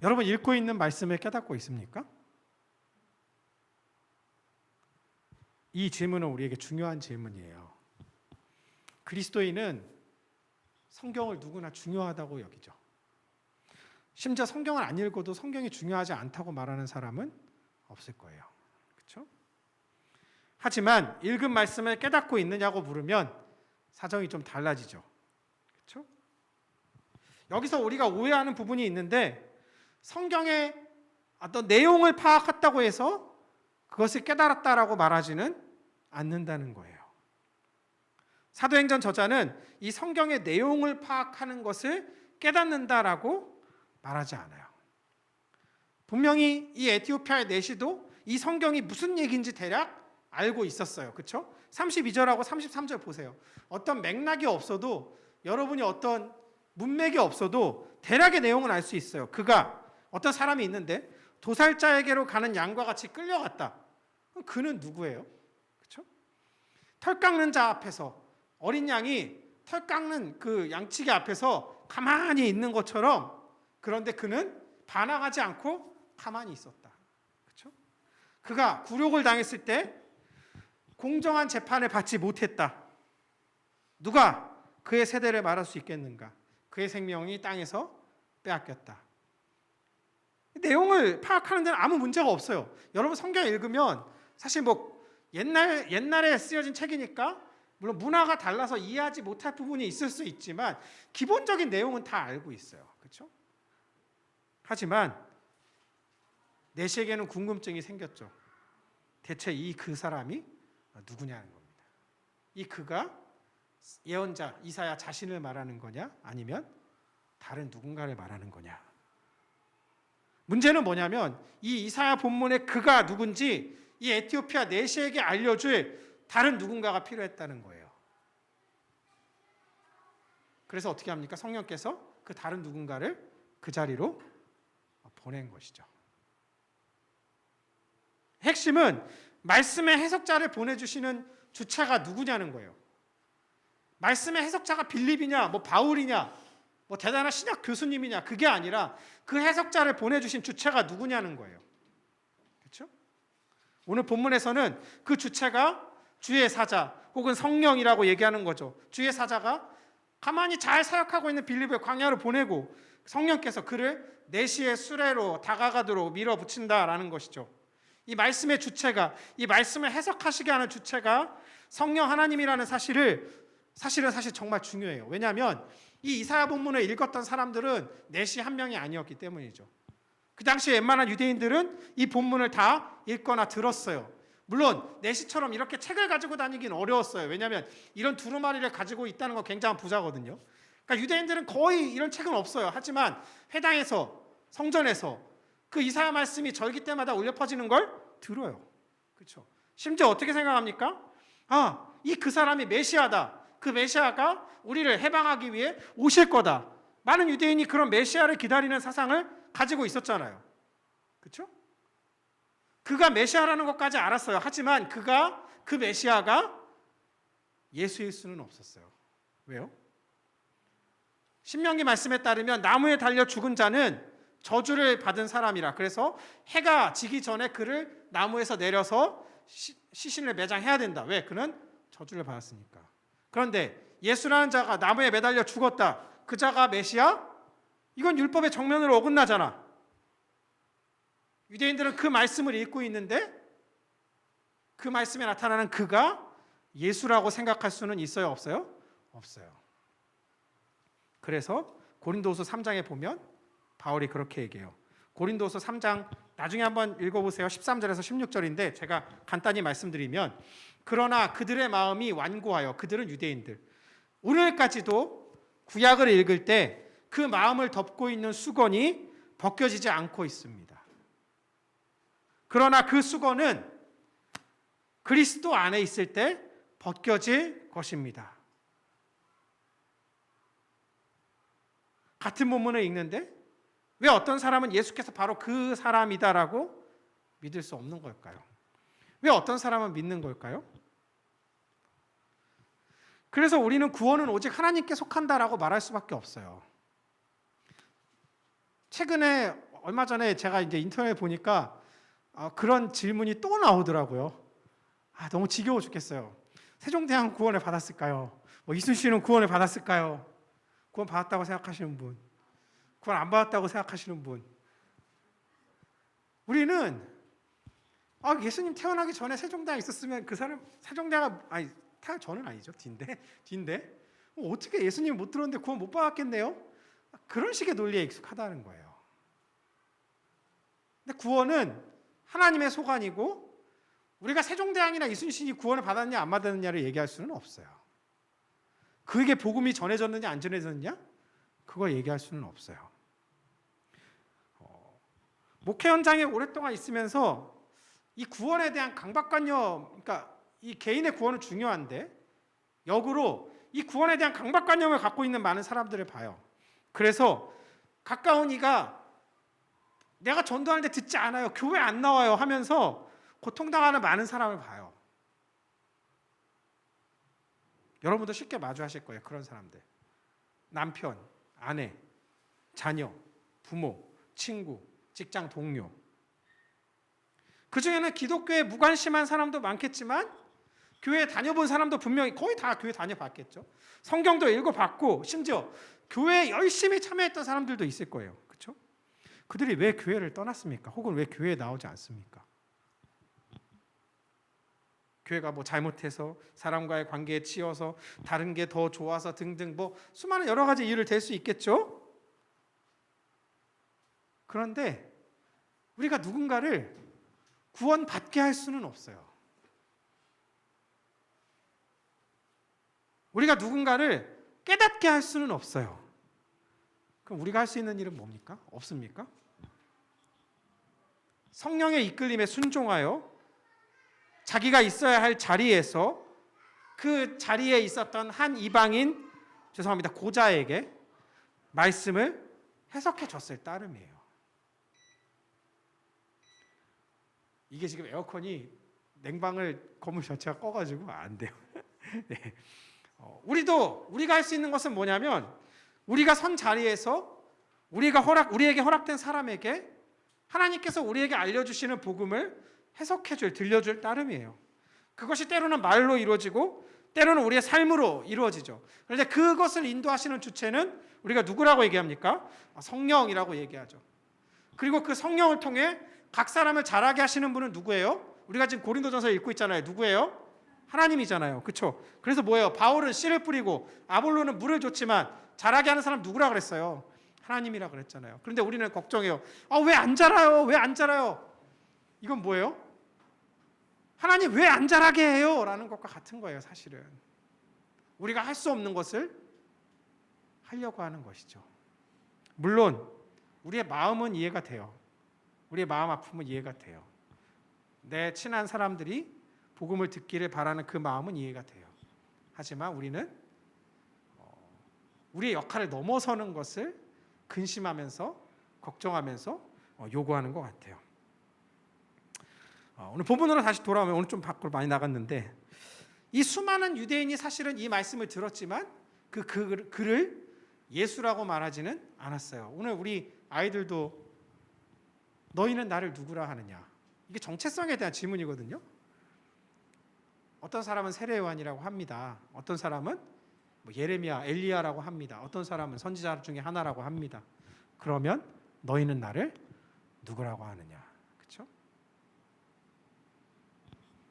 여러분 읽고 있는 말씀을 깨닫고 있습니까? 이 질문은 우리에게 중요한 질문이에요. 그리스도인은 성경을 누구나 중요하다고 여기죠. 심지어 성경을 안 읽어도 성경이 중요하지 않다고 말하는 사람은 없을 거예요. 그렇죠? 하지만 읽은 말씀을 깨닫고 있느냐고 물으면 사정이 좀 달라지죠. 그렇죠? 여기서 우리가 오해하는 부분이 있는데 성경의 어떤 내용을 파악했다고 해서 그것을 깨달았다라고 말하지는 않는다는 거예요. 사도행전 저자는 이 성경의 내용을 파악하는 것을 깨닫는다라고 말하지 않아요. 분명히 이 에티오피아의 내시도 이 성경이 무슨 얘기인지 대략 알고 있었어요. 그렇죠? 32절하고 33절 보세요. 어떤 맥락이 없어도 여러분이 어떤 문맥이 없어도 대략의 내용은 알 수 있어요. 그가 어떤 사람이 있는데 도살자에게로 가는 양과 같이 끌려갔다. 그럼 그는 누구예요? 그렇죠? 털 깎는 자 앞에서 어린 양이 털 깎는 그 양치기 앞에서 가만히 있는 것처럼, 그런데 그는 반항하지 않고 가만히 있었다. 그렇죠? 그가 굴욕을 당했을 때 공정한 재판을 받지 못했다. 누가 그의 세대를 말할 수 있겠는가? 그의 생명이 땅에서 빼앗겼다. 내용을 파악하는 데는 아무 문제가 없어요. 여러분 성경 읽으면 사실 뭐 옛날에 쓰여진 책이니까 물론 문화가 달라서 이해하지 못할 부분이 있을 수 있지만 기본적인 내용은 다 알고 있어요. 그렇죠? 하지만 내시에게는 궁금증이 생겼죠. 대체 이 그 사람이 누구냐는 겁니다. 이 그가 예언자 이사야 자신을 말하는 거냐 아니면 다른 누군가를 말하는 거냐. 문제는 뭐냐면 이 이사야 본문의 그가 누군지 이 에티오피아 내시에게 알려줄 다른 누군가가 필요했다는 거예요. 그래서 어떻게 합니까? 성령께서 그 다른 누군가를 그 자리로 보낸 것이죠. 핵심은 말씀의 해석자를 보내주시는 주체가 누구냐는 거예요. 말씀의 해석자가 빌립이냐, 뭐 바울이냐, 뭐 대단한 신학 교수님이냐, 그게 아니라 그 해석자를 보내주신 주체가 누구냐는 거예요. 그렇죠? 오늘 본문에서는 그 주체가 주의 사자 혹은 성령이라고 얘기하는 거죠. 주의 사자가 가만히 잘 사역하고 있는 빌립을 광야로 보내고 성령께서 그를 내시의 수레로 다가가도록 밀어붙인다라는 것이죠. 이 말씀의 주체가, 이 말씀을 해석하시게 하는 주체가 성령 하나님이라는 사실은 사실 정말 중요해요. 왜냐하면 이 이사야 본문을 읽었던 사람들은 내시 한 명이 아니었기 때문이죠. 그 당시 웬만한 유대인들은 이 본문을 다 읽거나 들었어요. 물론 내시처럼 이렇게 책을 가지고 다니긴 어려웠어요. 왜냐하면 이런 두루마리를 가지고 있다는 건 굉장한 부자거든요. 그러니까 유대인들은 거의 이런 책은 없어요. 하지만 회당에서, 성전에서 그 이사야 말씀이 절기 때마다 울려 퍼지는 걸 들어요. 그렇죠? 심지어 어떻게 생각합니까? 이 그 사람이 메시아다. 그 메시아가 우리를 해방하기 위해 오실 거다. 많은 유대인이 그런 메시아를 기다리는 사상을 가지고 있었잖아요. 그렇죠? 그가 메시아라는 것까지 알았어요. 하지만 그 메시아가 예수일 수는 없었어요. 왜요? 신명기 말씀에 따르면 나무에 달려 죽은 자는 저주를 받은 사람이라. 그래서 해가 지기 전에 그를 나무에서 내려서 시신을 매장해야 된다. 왜? 그는 저주를 받았으니까. 그런데 예수라는 자가 나무에 매달려 죽었다. 그 자가 메시아? 이건 율법의 정면으로 어긋나잖아. 유대인들은 그 말씀을 읽고 있는데 그 말씀에 나타나는 그가 예수라고 생각할 수는 있어요? 없어요? 없어요. 그래서 고린도후서 3장에 보면 바울이 그렇게 얘기해요. 고린도후서 3장 나중에 한번 읽어보세요. 13절에서 16절인데 제가 간단히 말씀드리면 그러나 그들의 마음이 완고하여, 그들은 유대인들, 오늘까지도 구약을 읽을 때 그 마음을 덮고 있는 수건이 벗겨지지 않고 있습니다. 그러나 그 수건은 그리스도 안에 있을 때 벗겨질 것입니다. 같은 본문을 읽는데 왜 어떤 사람은 예수께서 바로 그 사람이다라고 믿을 수 없는 걸까요? 왜 어떤 사람은 믿는 걸까요? 그래서 우리는 구원은 오직 하나님께 속한다라고 말할 수밖에 없어요. 최근에 얼마 전에 제가 이제 인터넷에 보니까 그런 질문이 또 나오더라고요. 너무 지겨워 죽겠어요. 세종대왕 구원을 받았을까요? 이순신은 구원을 받았을까요? 구원 받았다고 생각하시는 분, 구원 안 받았다고 생각하시는 분. 우리는 예수님 태어나기 전에 세종대왕 있었으면 그 사람, 세종대왕 태어나기 전은 아니죠. 뒤인데 어떻게 예수님 못 들었는데 구원 못 받았겠네요? 그런 식의 논리에 익숙하다는 거예요. 근데 구원은 하나님의 소관이고 우리가 세종대왕이나 이순신이 구원을 받았냐 안 받았느냐를 얘기할 수는 없어요. 그게 복음이 전해졌느냐 안 전해졌느냐? 그걸 얘기할 수는 없어요. 목회 현장에 오랫동안 있으면서 이 구원에 대한 강박관념, 그러니까 이 개인의 구원은 중요한데 역으로 이 구원에 대한 강박관념을 갖고 있는 많은 사람들을 봐요. 그래서 가까운 이가 내가 전도하는데 듣지 않아요, 교회 안 나와요 하면서 고통당하는 많은 사람을 봐요. 여러분도 쉽게 마주하실 거예요. 그런 사람들. 남편, 아내, 자녀, 부모, 친구, 직장 동료. 그중에는 기독교에 무관심한 사람도 많겠지만 교회 다녀본 사람도 분명히 거의 다 교회 다녀봤겠죠. 성경도 읽어봤고 심지어 교회에 열심히 참여했던 사람들도 있을 거예요. 그렇죠? 그들이 왜 교회를 떠났습니까? 혹은 왜 교회에 나오지 않습니까? 교회가 잘못해서, 사람과의 관계에 치여서, 다른 게 더 좋아서 등등 수많은 여러 가지 이유를 댈 수 있겠죠. 그런데 우리가 누군가를 구원받게 할 수는 없어요. 우리가 누군가를 깨닫게 할 수는 없어요. 그럼 우리가 할 수 있는 일은 뭡니까? 없습니까? 성령의 이끌림에 순종하여 자기가 있어야 할 자리에서 그 자리에 있었던 한 이방인, 고자에게 말씀을 해석해 줬을 따름이에요. 이게 지금 에어컨이 냉방을 건물 자체가 꺼가지고 안 돼요. 네. 우리가 할 수 있는 것은 뭐냐면 우리가 선 자리에서 우리에게 허락된 사람에게 하나님께서 우리에게 알려주시는 복음을 해석해줄, 들려줄 따름이에요. 그것이 때로는 말로 이루어지고 때로는 우리의 삶으로 이루어지죠. 그런데 그것을 인도하시는 주체는 우리가 누구라고 얘기합니까? 성령이라고 얘기하죠. 그리고 그 성령을 통해 각 사람을 자라게 하시는 분은 누구예요? 우리가 지금 고린도전서 읽고 있잖아요. 누구예요? 하나님이잖아요. 그렇죠? 그래서 뭐예요? 바울은 씨를 뿌리고 아볼로는 물을 줬지만 자라게 하는 사람 누구라 그랬어요? 하나님이라 그랬잖아요. 그런데 우리는 걱정해요. 왜 안 자라요? 왜 안 자라요? 이건 뭐예요? 하나님 왜 안 자라게 해요? 라는 것과 같은 거예요. 사실은 우리가 할 수 없는 것을 하려고 하는 것이죠. 물론 우리의 마음은 이해가 돼요. 우리의 마음 아픔은 이해가 돼요. 내 친한 사람들이 복음을 듣기를 바라는 그 마음은 이해가 돼요. 하지만 우리는 우리의 역할을 넘어서는 것을 근심하면서 걱정하면서 요구하는 것 같아요. 오늘 본문으로 다시 돌아오면 오늘 좀 밖으로 많이 나갔는데 이 수많은 유대인이 사실은 이 말씀을 들었지만 그 그를 예수라고 말하지는 않았어요. 오늘 우리 아이들도 너희는 나를 누구라 하느냐, 이게 정체성에 대한 질문이거든요. 어떤 사람은 세례 요한이라고 합니다. 어떤 사람은 예레미야, 엘리야라고 합니다. 어떤 사람은 선지자 중에 하나라고 합니다. 그러면 너희는 나를 누구라고 하느냐, 그렇죠?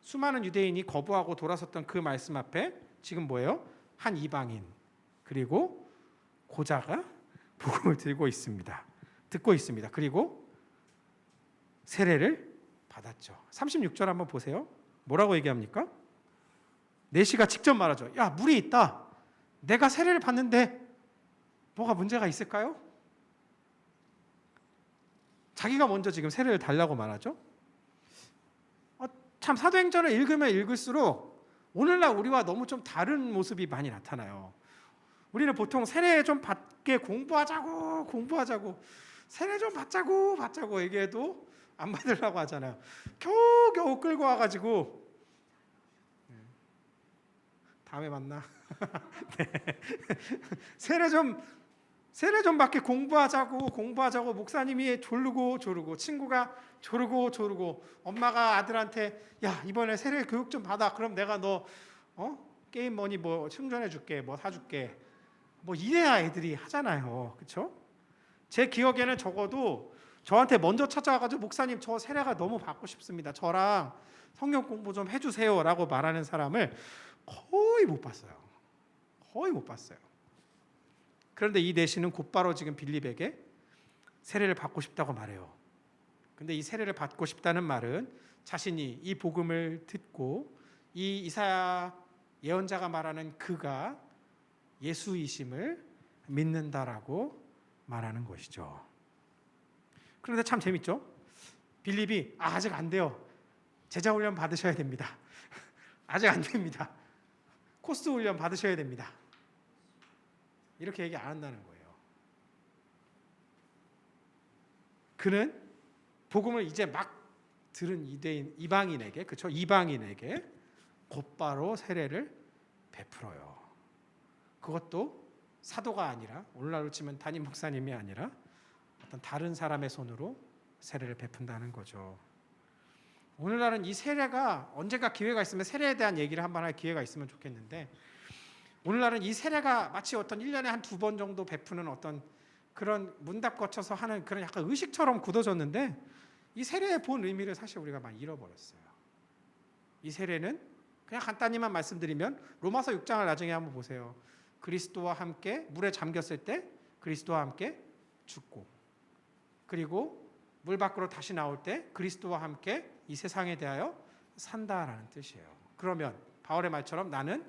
수많은 유대인이 거부하고 돌아섰던 그 말씀 앞에 지금 뭐예요? 한 이방인 그리고 고자가 복음을 들고 있습니다. 듣고 있습니다. 그리고 세례를 받았죠. 36절 한번 보세요. 뭐라고 얘기합니까? 내시가 직접 말하죠. 야, 물이 있다. 내가 세례를 받는데 뭐가 문제가 있을까요? 자기가 먼저 지금 세례를 달라고 말하죠. 참 사도행전을 읽으면 읽을수록 오늘날 우리와 너무 좀 다른 모습이 많이 나타나요. 우리는 보통 세례 좀 받게 공부하자고 세례 좀 받자고 얘기해도 안 받으려고 하잖아요. 겨우 끌고 와가지고 다음에 만나. 네. 세례 좀 받게 공부하자고 목사님이 조르고 친구가 조르고 엄마가 아들한테 야, 이번에 세례 교육 좀 받아. 그럼 내가 너 게임 머니 뭐 충전해 줄게, 뭐 사줄게. 뭐 이래야 애들이 하잖아요. 그렇죠? 제 기억에는 적어도 저한테 먼저 찾아와가지고 목사님 저 세례가 너무 받고 싶습니다. 저랑 성경 공부 좀 해주세요라고 말하는 사람을 거의 못 봤어요. 그런데 이 내시는 곧바로 지금 빌립에게 세례를 받고 싶다고 말해요. 근데 이 세례를 받고 싶다는 말은 자신이 이 복음을 듣고 이 이사야 예언자가 말하는 그가 예수이심을 믿는다라고 말하는 것이죠. 그런데 참 재밌죠? 빌립이 아직 안 돼요. 제자 훈련 받으셔야 됩니다. 아직 안 됩니다. 코스 훈련 받으셔야 됩니다. 이렇게 얘기 안 한다는 거예요. 그는 복음을 이제 막 들은 이방인에게, 그렇죠? 이방인에게 곧바로 세례를 베풀어요. 그것도 사도가 아니라, 오늘날로 치면 담임 목사님이 아니라 어떤 다른 사람의 손으로 세례를 베푼다는 거죠. 오늘날은 이 세례가 언젠가 기회가 있으면 세례에 대한 얘기를 한번 할 기회가 있으면 좋겠는데, 오늘날은 이 세례가 마치 어떤 1년에 한 2번 정도 베푸는 어떤 그런 문답 거쳐서 하는 그런 약간 의식처럼 굳어졌는데, 이 세례의 본 의미를 사실 우리가 많이 잃어버렸어요. 이 세례는 그냥 간단히만 말씀드리면 로마서 6장을 나중에 한번 보세요. 그리스도와 함께 물에 잠겼을 때 그리스도와 함께 죽고, 그리고 물 밖으로 다시 나올 때 그리스도와 함께 이 세상에 대하여 산다라는 뜻이에요. 그러면 바울의 말처럼 나는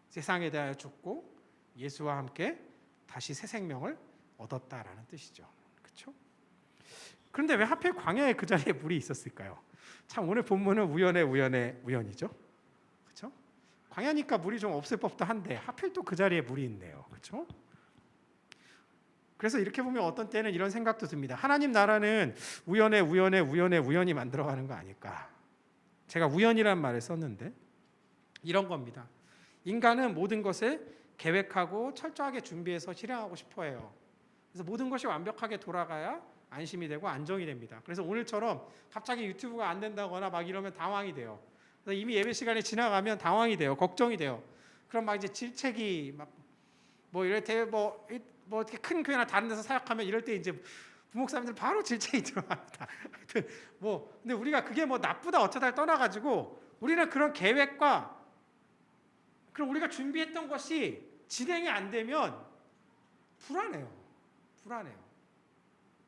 세상에 대하여 죽고 예수와 함께 다시 새 생명을 얻었다라는 뜻이죠. 그렇죠? 그런데 왜 하필 광야에 그 자리에 물이 있었을까요? 참 오늘 본문은 우연이죠. 그렇죠? 광야니까 물이 좀 없을 법도 한데 하필 또 그 자리에 물이 있네요. 그렇죠? 그래서 이렇게 보면 어떤 때는 이런 생각도 듭니다. 하나님 나라는 우연히 만들어가는 거 아닐까. 제가 우연이라는 말을 썼는데 이런 겁니다. 인간은 모든 것을 계획하고 철저하게 준비해서 실행하고 싶어 해요. 그래서 모든 것이 완벽하게 돌아가야 안심이 되고 안정이 됩니다. 그래서 오늘처럼 갑자기 유튜브가 안 된다거나 막 이러면 당황이 돼요. 그래서 이미 예배 시간이 지나가면 당황이 돼요. 걱정이 돼요. 그럼 막 이제 질책이 막 뭐 이럴 때 뭐 이렇게 큰 교회나 다른 데서 사역하면 이럴 때 이제 부목사님들 바로 질책이 들어갑니다. 하여튼 뭐 근데 우리가 그게 뭐 나쁘다 어쩌다 떠나가지고 우리는 그런 계획과 그럼 우리가 준비했던 것이 진행이 안 되면 불안해요.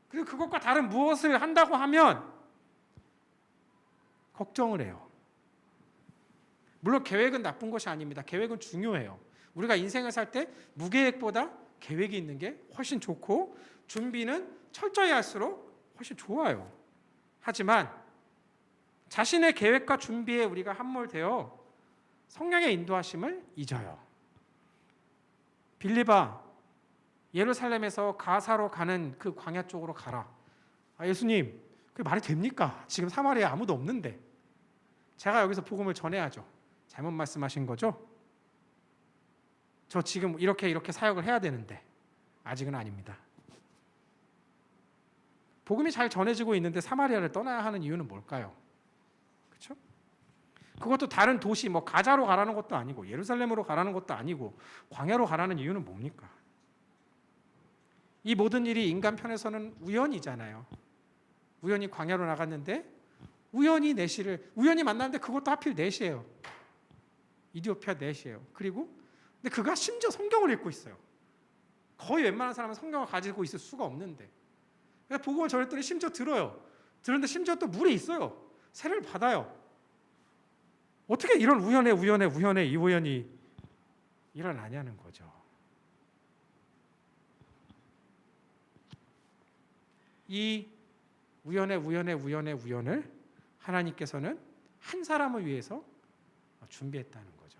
그리고 그것과 다른 무엇을 한다고 하면 걱정을 해요. 물론 계획은 나쁜 것이 아닙니다. 계획은 중요해요. 우리가 인생을 살 때 무계획보다 계획이 있는 게 훨씬 좋고 준비는 철저히 할수록 훨씬 좋아요. 하지만 자신의 계획과 준비에 우리가 함몰되어 성령의 인도하심을 잊어요. 빌립아, 예루살렘에서 가사로 가는 그 광야 쪽으로 가라. 예수님, 그게 말이 됩니까? 지금 사마리아에 아무도 없는데 제가 여기서 복음을 전해야죠. 잘못 말씀하신 거죠? 저 지금 이렇게 사역을 해야 되는데 아직은 아닙니다. 복음이 잘 전해지고 있는데 사마리아를 떠나야 하는 이유는 뭘까요? 그렇죠? 그것도 다른 도시 뭐 가자로 가라는 것도 아니고 예루살렘으로 가라는 것도 아니고 광야로 가라는 이유는 뭡니까? 이 모든 일이 인간 편에서는 우연이잖아요. 우연히 광야로 나갔는데 우연히 만났는데 그것도 하필 넷이에요. 이디오피아 넷이에요. 그리고 근데 그가 심지어 성경을 읽고 있어요. 거의 웬만한 사람은 성경을 가지고 있을 수가 없는데 그래서 복음을 전했더니 심지어 들어요. 들었는데 심지어 또 물에 있어요. 세례를 받아요. 어떻게 이런 우연의 이 우연이 일어나냐는 거죠. 이 우연을 하나님께서는 한 사람을 위해서 준비했다는 거죠.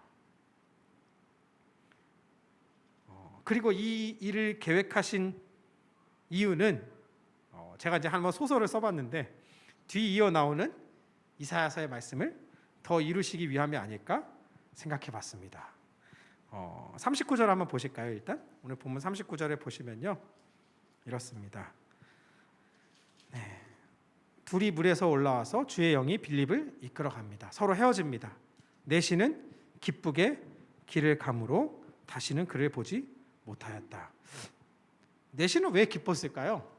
그리고 이 일을 계획하신 이유는 제가 이제 한번 소설을 써봤는데 뒤이어 나오는 이사야서의 말씀을 더 이루시기 위함이 아닐까 생각해봤습니다. 39절 한번 보실까요? 일단 오늘 본문 39절에 보시면요 이렇습니다. 네. 둘이 물에서 올라와서 주의 영이 빌립을 이끌어갑니다. 서로 헤어집니다. 내시는 기쁘게 길을 가므로 다시는 그를 보지 못하였다. 내시는 왜 기뻤을까요?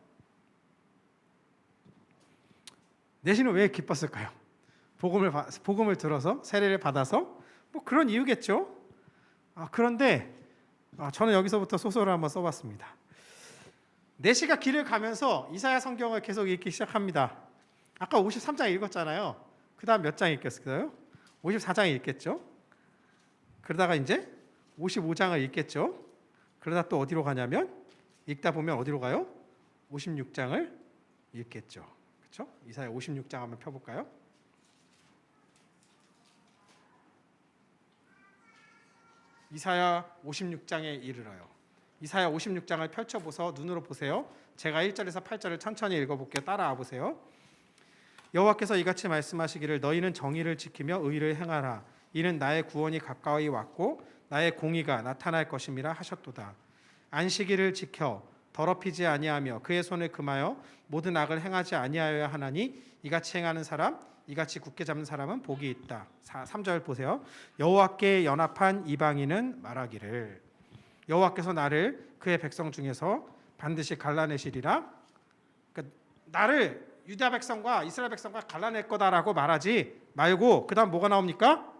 내시는 왜 기뻤을까요? 복음을 들어서 세례를 받아서 뭐 그런 이유겠죠. 그런데 저는 여기서부터 소설을 한번 써봤습니다. 내시가 길을 가면서 이사야 성경을 계속 읽기 시작합니다. 아까 53장 읽었잖아요. 그 다음 몇 장 읽겠어요? 54장 읽겠죠. 그러다가 이제 55장을 읽겠죠. 그러다 또 어디로 가냐면 읽다 보면 어디로 가요? 56장을 읽겠죠. 그렇죠? 이사야 56장 한번 펴볼까요? 이사야 56장에 이르러요. 이사야 56장을 펼쳐보서 눈으로 보세요. 제가 1절에서 8절을 천천히 읽어볼게요. 따라와 보세요. 여호와께서 이같이 말씀하시기를 너희는 정의를 지키며 의를 행하라. 이는 나의 구원이 가까이 왔고 나의 공의가 나타날 것임이라 하셨도다. 안식일을 지켜 더럽히지 아니하며 그의 손을 금하여 모든 악을 행하지 아니하여야 하나니 이같이 행하는 사람 이같이 굳게 잡는 사람은 복이 있다. 3절 보세요. 여호와께 연합한 이방인은 말하기를 여호와께서 나를 그의 백성 중에서 반드시 갈라내시리라. 그러니까 나를 유다 백성과 이스라엘 백성과 갈라낼 거다라고 말하지 말고 그다음 뭐가 나옵니까?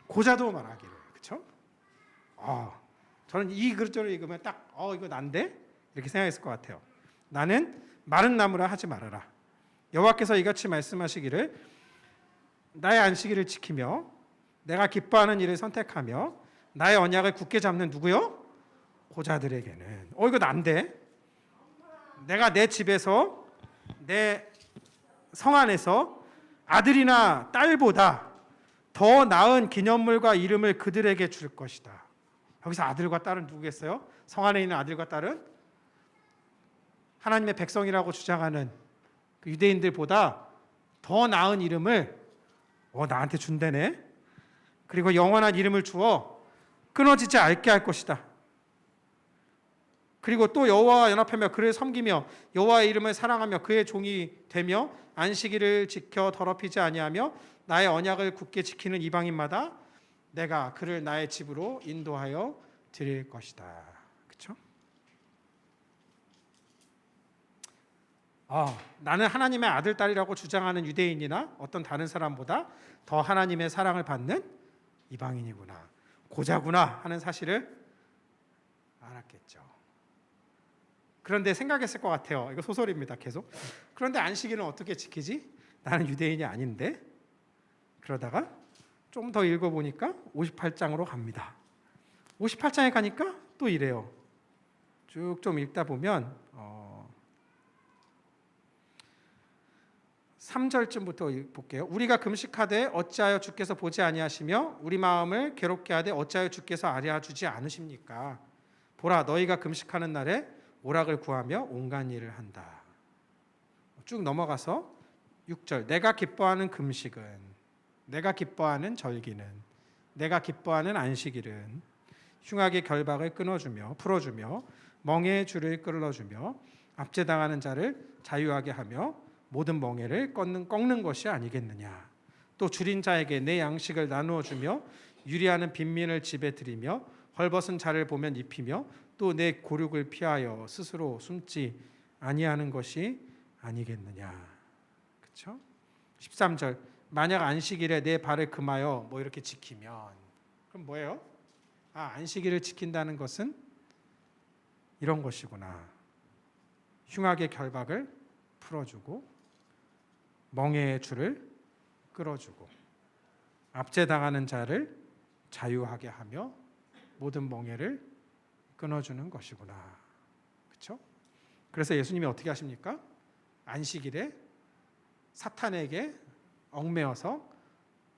고자도 말하기를. 그렇죠? 저는 이 글자를 읽으면 딱 이거 난데? 이렇게 생각했을 것 같아요. 나는 마른 나무라 하지 말아라. 여호와께서 이같이 말씀하시기를 나의 안식일을 지키며 내가 기뻐하는 일을 선택하며 나의 언약을 굳게 잡는 누구요? 고자들에게는 이거 난데? 내가 내 집에서 내 성 안에서 아들이나 딸보다 더 나은 기념물과 이름을 그들에게 줄 것이다. 여기서 아들과 딸은 누구겠어요? 성 안에 있는 아들과 딸은 하나님의 백성이라고 주장하는 그 유대인들보다 더 나은 이름을 나한테 준대네. 그리고 영원한 이름을 주어 끊어지지 않게 할 것이다. 그리고 또 여호와와 연합하며 그를 섬기며 여호와의 이름을 사랑하며 그의 종이 되며 안식일을 지켜 더럽히지 아니하며 나의 언약을 굳게 지키는 이방인마다 내가 그를 나의 집으로 인도하여 드릴 것이다. 그렇죠? 나는 하나님의 아들 딸이라고 주장하는 유대인이나 어떤 다른 사람보다 더 하나님의 사랑을 받는 이방인이구나. 고자구나 하는 사실을 알았겠죠. 그런데 생각했을 것 같아요. 이거 소설입니다. 계속. 그런데 안식일은 어떻게 지키지? 나는 유대인이 아닌데. 그러다가 좀 더 읽어보니까 58장으로 갑니다. 58장에 가니까 또 이래요. 쭉 좀 읽다 보면 3절쯤부터 볼게요. 우리가 금식하되 어찌하여 주께서 보지 아니하시며 우리 마음을 괴롭게 하되 어찌하여 주께서 알아주지 않으십니까? 보라 너희가 금식하는 날에 오락을 구하며 온갖 일을 한다. 쭉 넘어가서 6절 내가 기뻐하는 금식은 내가 기뻐하는 절기는 내가 기뻐하는 안식일은 흉악의 결박을 끊어주며 풀어주며 멍에의 줄을 끌어주며 압제당하는 자를 자유하게 하며 모든 멍에를 꺾는 것이 아니겠느냐. 또 줄인 자에게 내 양식을 나누어 주며 유리하는 빈민을 집에 들이며 헐벗은 자를 보면 입히며 또 내 고륙을 피하여 스스로 숨지 아니하는 것이 아니겠느냐. 그렇죠? 13절 만약 안식일에 내 발을 금하여 뭐 이렇게 지키면 그럼 뭐예요? 안식일을 지킨다는 것은 이런 것이구나. 흉악의 결박을 풀어주고 멍에의 줄을 끌어주고 압제당하는 자를 자유하게 하며 모든 멍에를 끊어주는 것이구나. 그렇죠? 그래서 예수님이 어떻게 하십니까? 안식일에 사탄에게 얽매여서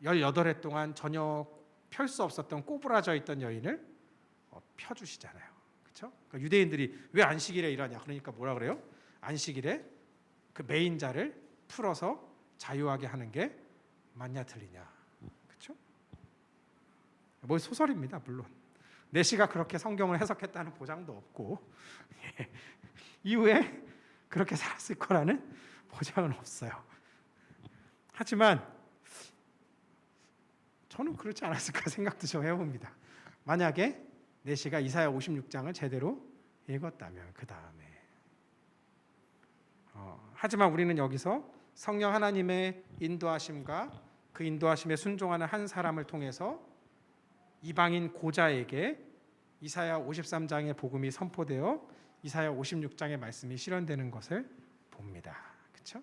18해 동안 전혀 펼 수 없었던 꼬부라져 있던 여인을 펴주시잖아요. 그렇죠? 그러니까 유대인들이 왜 안식일에 일하냐? 그러니까 뭐라 그래요? 안식일에 그 매인자를 풀어서 자유하게 하는 게 맞냐 틀리냐. 그렇죠? 뭐 소설입니다. 물론 내시가 그렇게 성경을 해석했다는 보장도 없고 이후에 그렇게 살았을 거라는 보장은 없어요. 하지만 저는 그렇지 않았을까 생각도 좀 해봅니다. 만약에 내시가 이사야 56장을 제대로 읽었다면 그 다음에 하지만 우리는 여기서 성령 하나님의 인도하심과 그 인도하심에 순종하는 한 사람을 통해서 이방인 고자에게 이사야 53장의 복음이 선포되어 이사야 56장의 말씀이 실현되는 것을 봅니다. 그렇죠?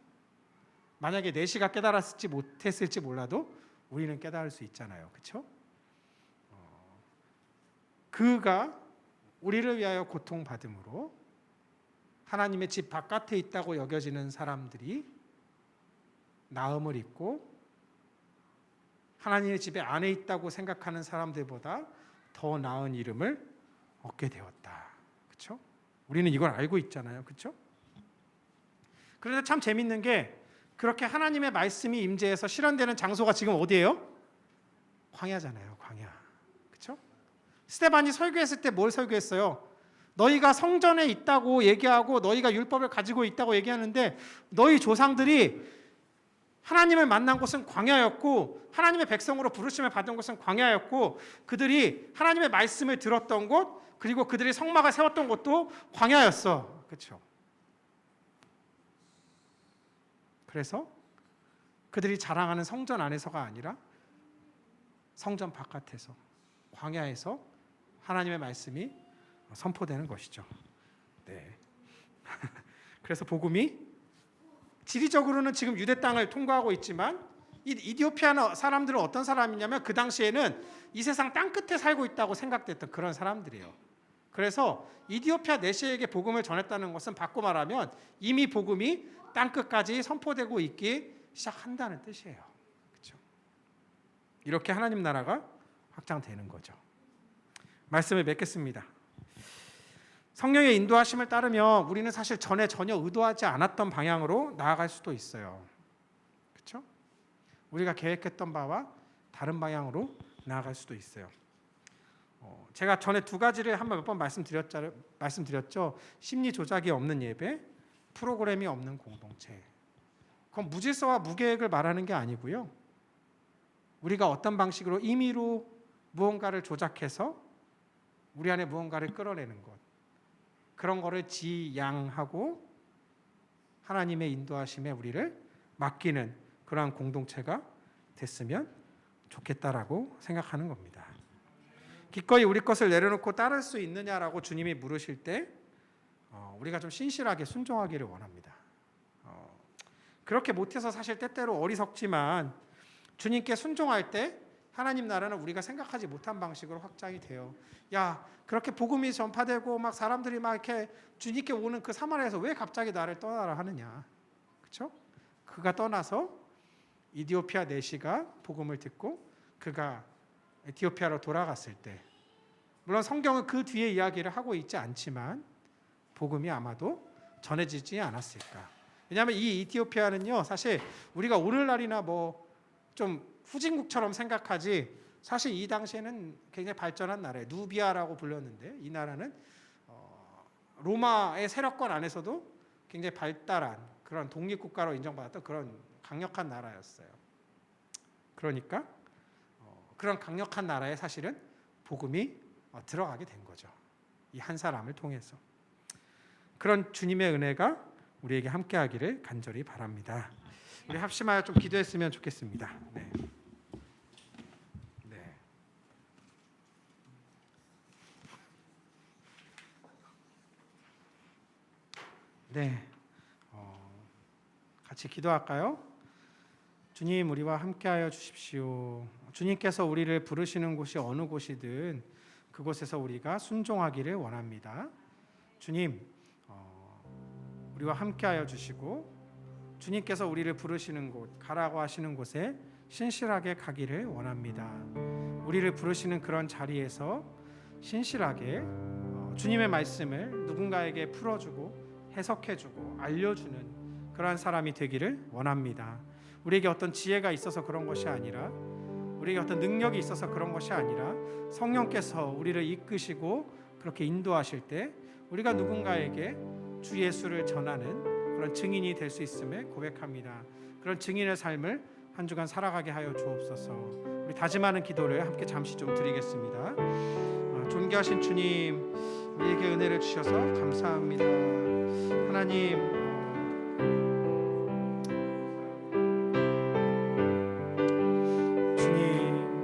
만약에 내시가 깨달았을지 못했을지 몰라도 우리는 깨달을 수 있잖아요. 그렇죠? 그가 우리를 위하여 고통받음으로 하나님의 집 바깥에 있다고 여겨지는 사람들이 나음을 입고 하나님의 집에 안에 있다고 생각하는 사람들보다 더 나은 이름을 얻게 되었다. 그렇죠? 우리는 이걸 알고 있잖아요. 그렇죠? 그런데 참 재밌는 게 그렇게 하나님의 말씀이 임재해서 실현되는 장소가 지금 어디예요? 광야잖아요. 광야. 그렇죠? 스데반이 설교했을 때 뭘 설교했어요? 너희가 성전에 있다고 얘기하고 너희가 율법을 가지고 있다고 얘기하는데 너희 조상들이 하나님을 만난 곳은 광야였고 하나님의 백성으로 부르심을 받은 곳은 광야였고 그들이 하나님의 말씀을 들었던 곳 그리고 그들이 성막을 세웠던 곳도 광야였어. 그렇죠? 그래서 그들이 자랑하는 성전 안에서가 아니라 성전 바깥에서 광야에서 하나님의 말씀이 선포되는 것이죠. 네. 그래서 복음이 지리적으로는 지금 유대 땅을 통과하고 있지만 이 이디오피아 사람들은 어떤 사람이냐면 그 당시에는 이 세상 땅 끝에 살고 있다고 생각됐던 그런 사람들이에요. 그래서 이디오피아 내시에게 복음을 전했다는 것은 바꿔 말하면 이미 복음이 땅 끝까지 선포되고 있기 시작한다는 뜻이에요. 그렇죠? 이렇게 하나님 나라가 확장되는 거죠. 말씀을 맺겠습니다. 성령의 인도하심을 따르면 우리는 사실 전에 전혀 의도하지 않았던 방향으로 나아갈 수도 있어요. 그렇죠? 우리가 계획했던 바와 다른 방향으로 나아갈 수도 있어요. 제가 전에 두 가지를 몇 번 말씀드렸죠. 심리 조작이 없는 예배, 프로그램이 없는 공동체. 그건 무질서와 무계획을 말하는 게 아니고요. 우리가 어떤 방식으로 임의로 무언가를 조작해서 우리 안에 무언가를 끌어내는 것. 그런 거를 지양하고 하나님의 인도하심에 우리를 맡기는 그러한 공동체가 됐으면 좋겠다라고 생각하는 겁니다. 기꺼이 우리 것을 내려놓고 따를 수 있느냐라고 주님이 물으실 때 우리가 좀 신실하게 순종하기를 원합니다. 그렇게 못해서 사실 때때로 어리석지만 주님께 순종할 때 하나님 나라는 우리가 생각하지 못한 방식으로 확장이 돼요. 야, 그렇게 복음이 전파되고 막 사람들이 막 이렇게 주님께 오는 그 사마리아에서 왜 갑자기 나를 떠나라 하느냐? 그렇죠? 그가 떠나서 이디오피아 내시가 복음을 듣고 그가 에티오피아로 돌아갔을 때 물론 성경은 그 뒤에 이야기를 하고 있지 않지만 복음이 아마도 전해지지 않았을까. 왜냐하면 이 이티오피아는요, 사실 우리가 오늘날이나 뭐 좀 후진국처럼 생각하지, 사실 이 당시에는 굉장히 발전한 나라예요. 누비아라고 불렸는데, 이 나라는 로마의 세력권 안에서도 굉장히 발달한 그런 독립국가로 인정받았던 그런 강력한 나라였어요. 그러니까 그런 강력한 나라에 사실은 복음이 들어가게 된 거죠. 이 한 사람을 통해서. 그런 주님의 은혜가 우리에게 함께하기를 간절히 바랍니다. 우리 합심하여 좀 기도했으면 좋겠습니다. 네. 네. 네. 같이 기도할까요? 주님, 우리와 함께하여 주십시오. 주님께서 우리를 부르시는 곳이 어느 곳이든 그곳에서 우리가 순종하기를 원합니다. 주님, 우리와 함께하여 주시고 주님께서 우리를 부르시는 곳, 가라고 하시는 곳에 신실하게 가기를 원합니다. 우리를 부르시는 그런 자리에서 신실하게 주님의 말씀을 누군가에게 풀어주고 해석해주고 알려주는 그러한 사람이 되기를 원합니다. 우리에게 어떤 지혜가 있어서 그런 것이 아니라, 우리에게 어떤 능력이 있어서 그런 것이 아니라 성령께서 우리를 이끄시고 그렇게 인도하실 때 우리가 누군가에게 주 예수를 전하는 그런 증인이 될 수 있음을 고백합니다. 그런 증인의 삶을 한 주간 살아가게 하여 주옵소서. 우리 다짐하는 기도를 함께 잠시 좀 드리겠습니다. 존귀하신 주님, 우리에게 은혜를 주셔서 감사합니다. 하나님, 주님,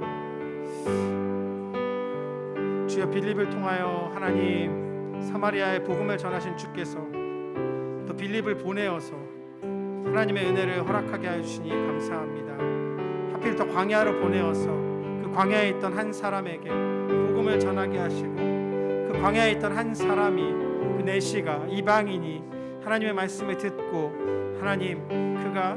주여 빌립을 통하여 하나님 사마리아의 복음을 전하신 주께서 또 빌립을 보내어서 하나님의 은혜를 허락하게 하여 주시니 감사합니다. 하필 더 광야로 보내어서 그 광야에 있던 한 사람에게 복음을 전하게 하시고, 그 광야에 있던 한 사람이, 그 내시가 이방인이 하나님의 말씀을 듣고 하나님 그가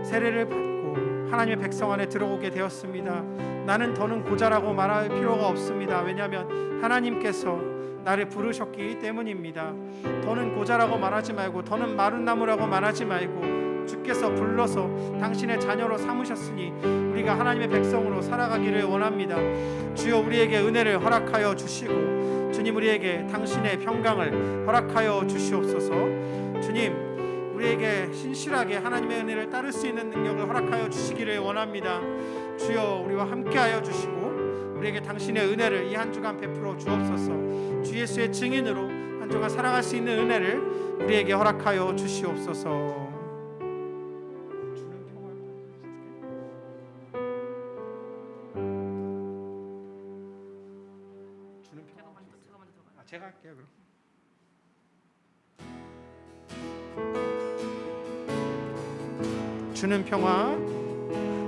세례를 받고 하나님의 백성 안에 들어오게 되었습니다. 나는 더는 고자라고 말할 필요가 없습니다. 왜냐하면 하나님께서 나를 부르셨기 때문입니다. 더는 고자라고 말하지 말고, 더는 마른 나무라고 말하지 말고, 주께서 불러서 당신의 자녀로 삼으셨으니 우리가 하나님의 백성으로 살아가기를 원합니다. 주여, 우리에게 은혜를 허락하여 주시고 주님, 우리에게 당신의 평강을 허락하여 주시옵소서. 주님, 우리에게 신실하게 하나님의 은혜를 따를 수 있는 능력을 허락하여 주시기를 원합니다. 주여, 우리와 함께하여 주시고 우리에게 당신의 은혜를 이 한 주간 베풀어 주옵소서. 주 예수의 증인으로 한 주간 살아갈 수 있는 은혜를 우리에게 허락하여 주시옵소서. 제가 할게요. 그럼 주는 평화,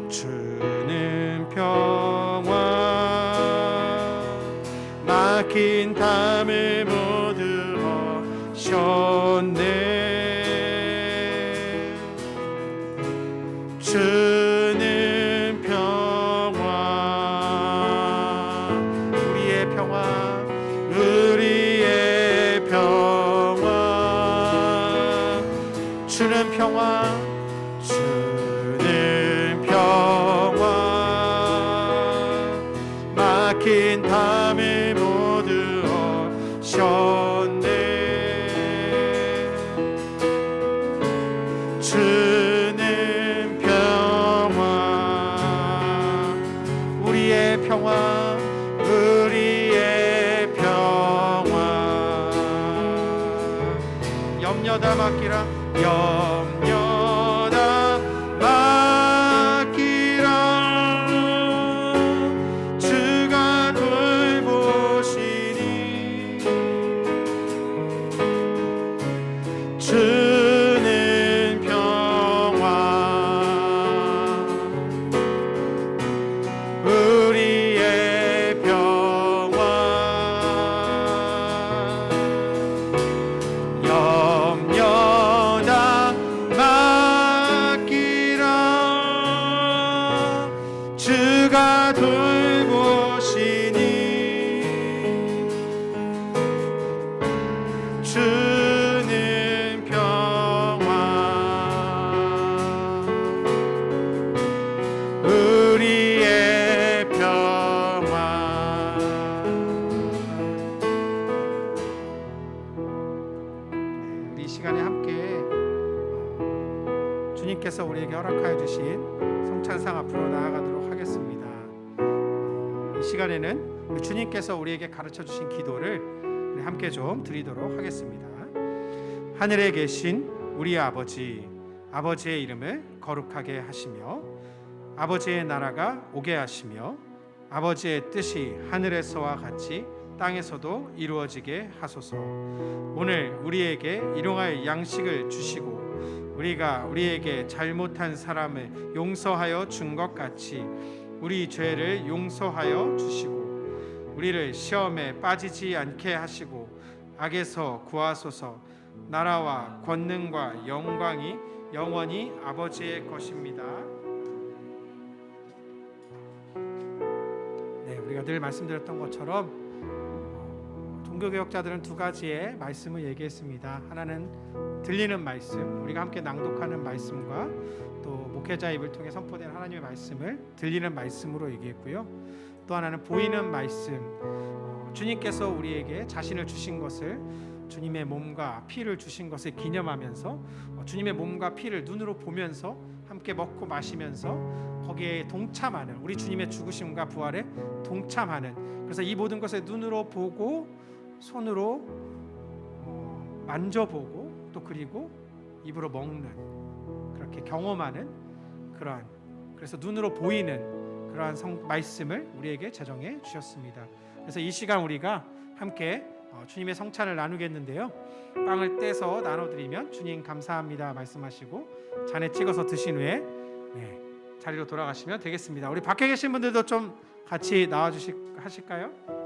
주는 평화, 막힌 담을 모두 허셨네. 주는 평화, 우리의 평화, 우리의 평화, 주는 평화, 주는 평화, 막힌 담을 모두 허셨네. 주는 평화, 우리의 평화, 우리의 평화, 염려다 맡기라, 염려다 맡기라. 주가 돌보시니 주는 평화, 우리의 평화, 염려다 맡기라. 주가 돌보시니 우리 이 시간에 함께 주님께서 우리에게 허락하여 주신 성찬상 앞으로 나아가도록 하겠습니다. 이 시간에는 우리 주님께서 우리에게 가르쳐 주신 기도를 우리 함께 좀 드리도록 하겠습니다. 하늘에 계신 우리 아버지, 아버지의 이름을 거룩하게 하시며 아버지의 나라가 오게 하시며 아버지의 뜻이 하늘에서와 같이 땅에서도 이루어지게 하소서. 오늘 우리에게 일용할 양식을 주시고 우리가 우리에게 잘못한 사람을 용서하여 준 것 같이 우리 죄를 용서하여 주시고 우리를 시험에 빠지지 않게 하시고 악에서 구하소서. 나라와 권능과 영광이 영원히 아버지의 것입니다. 네, 우리가 늘 말씀드렸던 것처럼 종교개혁자들은 두 가지의 말씀을 얘기했습니다. 하나는 들리는 말씀, 우리가 함께 낭독하는 말씀과 또 목회자 입을 통해 선포된 하나님의 말씀을 들리는 말씀으로 얘기했고요. 또 하나는 보이는 말씀, 주님께서 우리에게 자신을 주신 것을, 주님의 몸과 피를 주신 것을 기념하면서 주님의 몸과 피를 눈으로 보면서 함께 먹고 마시면서 거기에 동참하는, 우리 주님의 죽으심과 부활에 동참하는, 그래서 이 모든 것을 눈으로 보고 손으로 만져보고 또 그리고 입으로 먹는, 그렇게 경험하는 그러한, 그래서 눈으로 보이는 그러한 말씀을 우리에게 제정해 주셨습니다. 그래서 이 시간 우리가 함께 주님의 성찬을 나누겠는데요, 빵을 떼서 나눠드리면 주님 감사합니다 말씀하시고 잔에 찍어서 드신 후에 자리로 돌아가시면 되겠습니다. 우리 밖에 계신 분들도 좀 같이 나와 하실까요?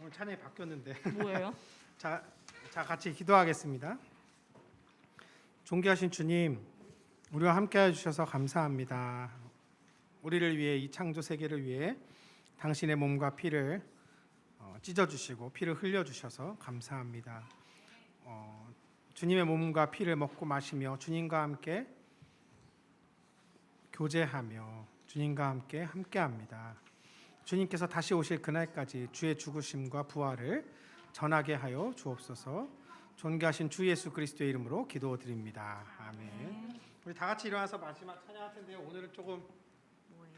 오늘 찬양이 바뀌었는데 뭐예요? 자 같이 기도하겠습니다. 존귀하신 주님, 우리와 함께해 주셔서 감사합니다. 우리를 위해, 이 창조 세계를 위해 당신의 몸과 피를 찢어주시고 피를 흘려주셔서 감사합니다. 주님의 몸과 피를 먹고 마시며 주님과 함께 교제하며 주님과 함께합니다. 주님께서 다시 오실 그날까지 주의 죽으심과 부활을 전하게 하여 주옵소서. 존귀하신 주 예수 그리스도의 이름으로 기도드립니다. 아멘. 우리 다 같이 일어나서 마지막 찬양할 텐데요. 오늘은 조금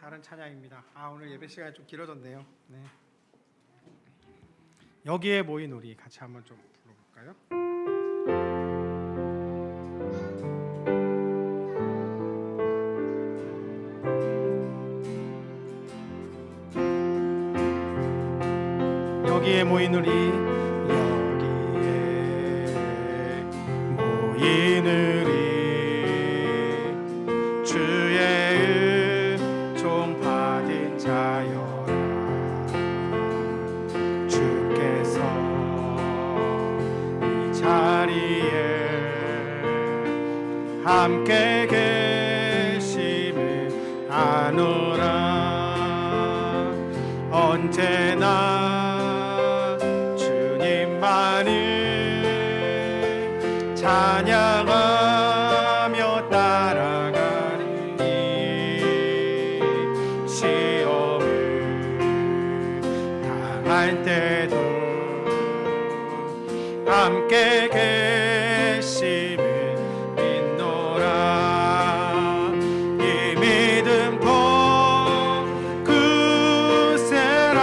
다른 찬양입니다. 오늘 예배 시간이 좀 길어졌네요. 네. 여기에 모인 우리 같이 한번 좀 불러볼까요? 여기에 모인 우리 주의 은총 받은 자여라. 주께서 이 자리에 함께 계심을 아노라. 언제나 주님만을 찬양하며 따라가는 이 시험을 당할 때도 함께 계심을 믿노라. 이 믿음 더 굳세라.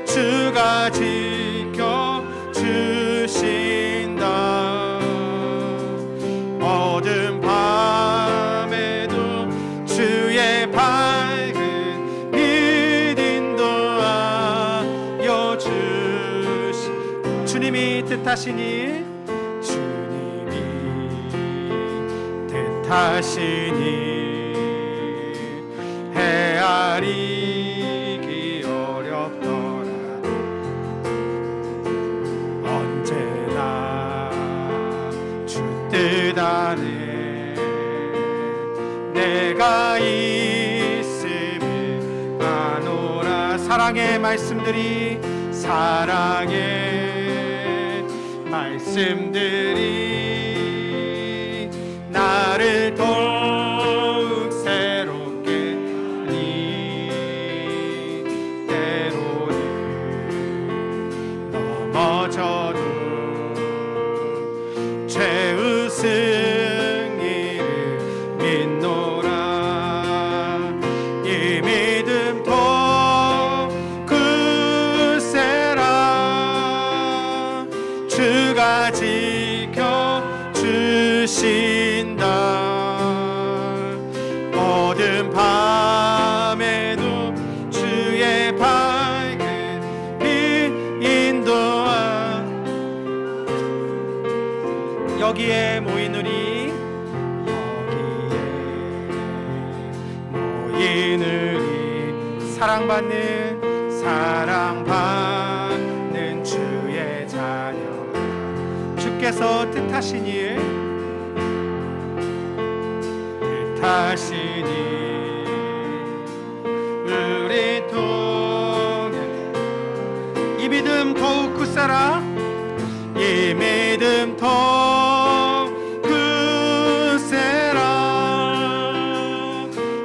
주가 지켜 주신다. 어두운 밤에도 주의 밝은 빛 인도하여 주신 주님이 뜻하시니 헤아리기 어렵더라도 언제나 주 뜻 안에 내가 있음을 아노라. 사랑의 말씀들이 나를 더욱 새롭게 하니 때로는 넘어져도 죄의 승리를 믿노라. 이 믿음 더 굳세라. 주가 지켜 주신다. 어두운 밤에도 주의 밝은 빛 인도하. 여기에 모인 우리 사랑받는 주의 자녀. 주께서 뜻하신 일 우리 통해 이 믿음 더욱 굳세라. 이 믿음 더욱 굳세라.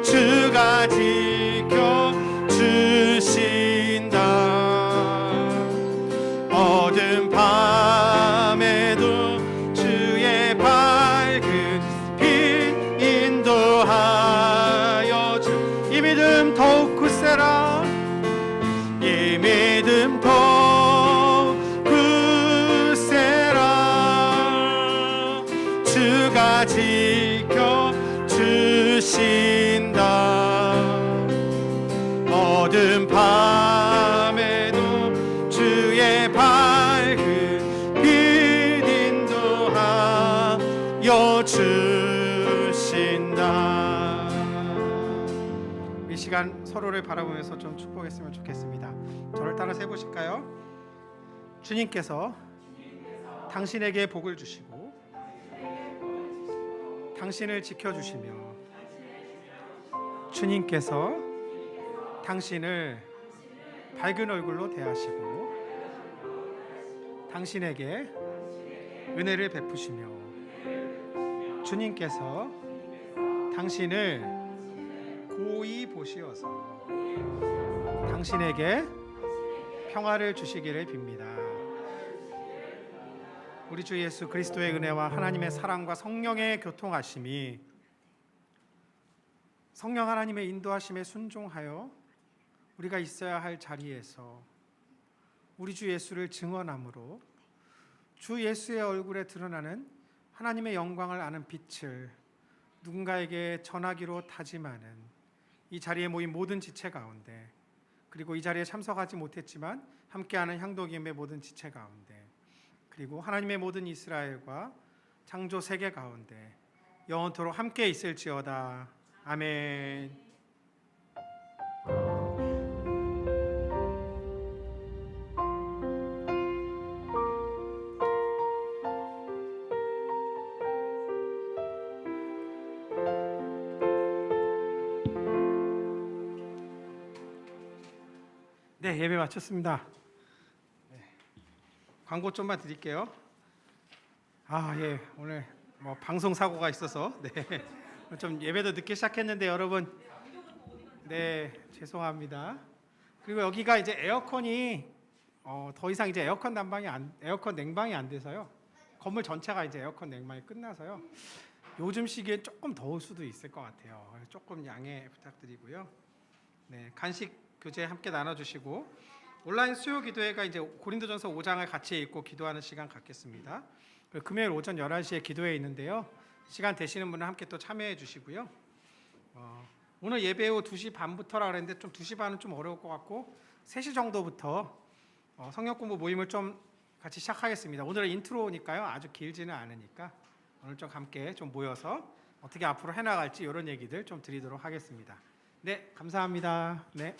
주가 지켜 주신다. 어두운 밤에도 주의 밝은 빛 인도하여 주. 이 믿음 더욱 굳세라. 이 믿음 더욱 굳세라. 주가 지켜 주신다. 어두운 밤에도 주의 밝은 빛 인도하여 주신다. 이 시간 서로를 바라보면서 좀 축복했으면 좋겠습니다. 저를 따라서 해보실까요? 주님께서 당신에게 복을 주시고 당신을 지켜주시며 주님께서 당신을 밝은 얼굴로 대하시고 당신에게 은혜를 베푸시며 주님께서 당신을 고이 보시어서 당신에게 평화를 주시기를 빕니다. 우리 주 예수 그리스도의 은혜와 하나님의 사랑과 성령의 교통하심이 성령 하나님의 인도하심에 순종하여 우리가 있어야 할 자리에서 우리 주 예수를 증언함으로 주 예수의 얼굴에 드러나는 하나님의 영광을 아는 빛을 누군가에게 전하기로 다짐하는 이 자리에 모인 모든 지체 가운데 그리고 이 자리에 참석하지 못했지만 함께하는 향도김의 모든 지체 가운데, 그리고 하나님의 모든 이스라엘과 창조 세계 가운데 영원토록 함께 있을지어다. 아멘. 네, 예배 마쳤습니다. 네, 광고 좀만 드릴게요. 예, 오늘 뭐 방송 사고가 있어서 좀 예배도 늦게 시작했는데 여러분, 네, 죄송합니다. 그리고 여기가 이제 에어컨이 더 이상 이제 에어컨 냉방이 안 돼서요. 건물 전체가 이제 에어컨 냉방이 끝나서요. 요즘 시기에 조금 더울 수도 있을 것 같아요. 조금 양해 부탁드리고요. 네, 간식 교재 함께 나눠주시고 온라인 수요 기도회가 이제 고린도전서 5장을 같이 읽고 기도하는 시간 갖겠습니다. 금요일 오전 11시에 기도회 있는데요. 시간 되시는 분은 함께 또 참여해 주시고요. 오늘 예배 후 2시 반부터라 그랬는데 좀 2시 반은 좀 어려울 것 같고 3시 정도부터 성경 공부 모임을 좀 같이 시작하겠습니다. 오늘은 인트로니까요. 아주 길지는 않으니까 오늘 좀 함께 좀 모여서 어떻게 앞으로 해나갈지 이런 얘기들 좀 드리도록 하겠습니다. 네, 감사합니다. 네.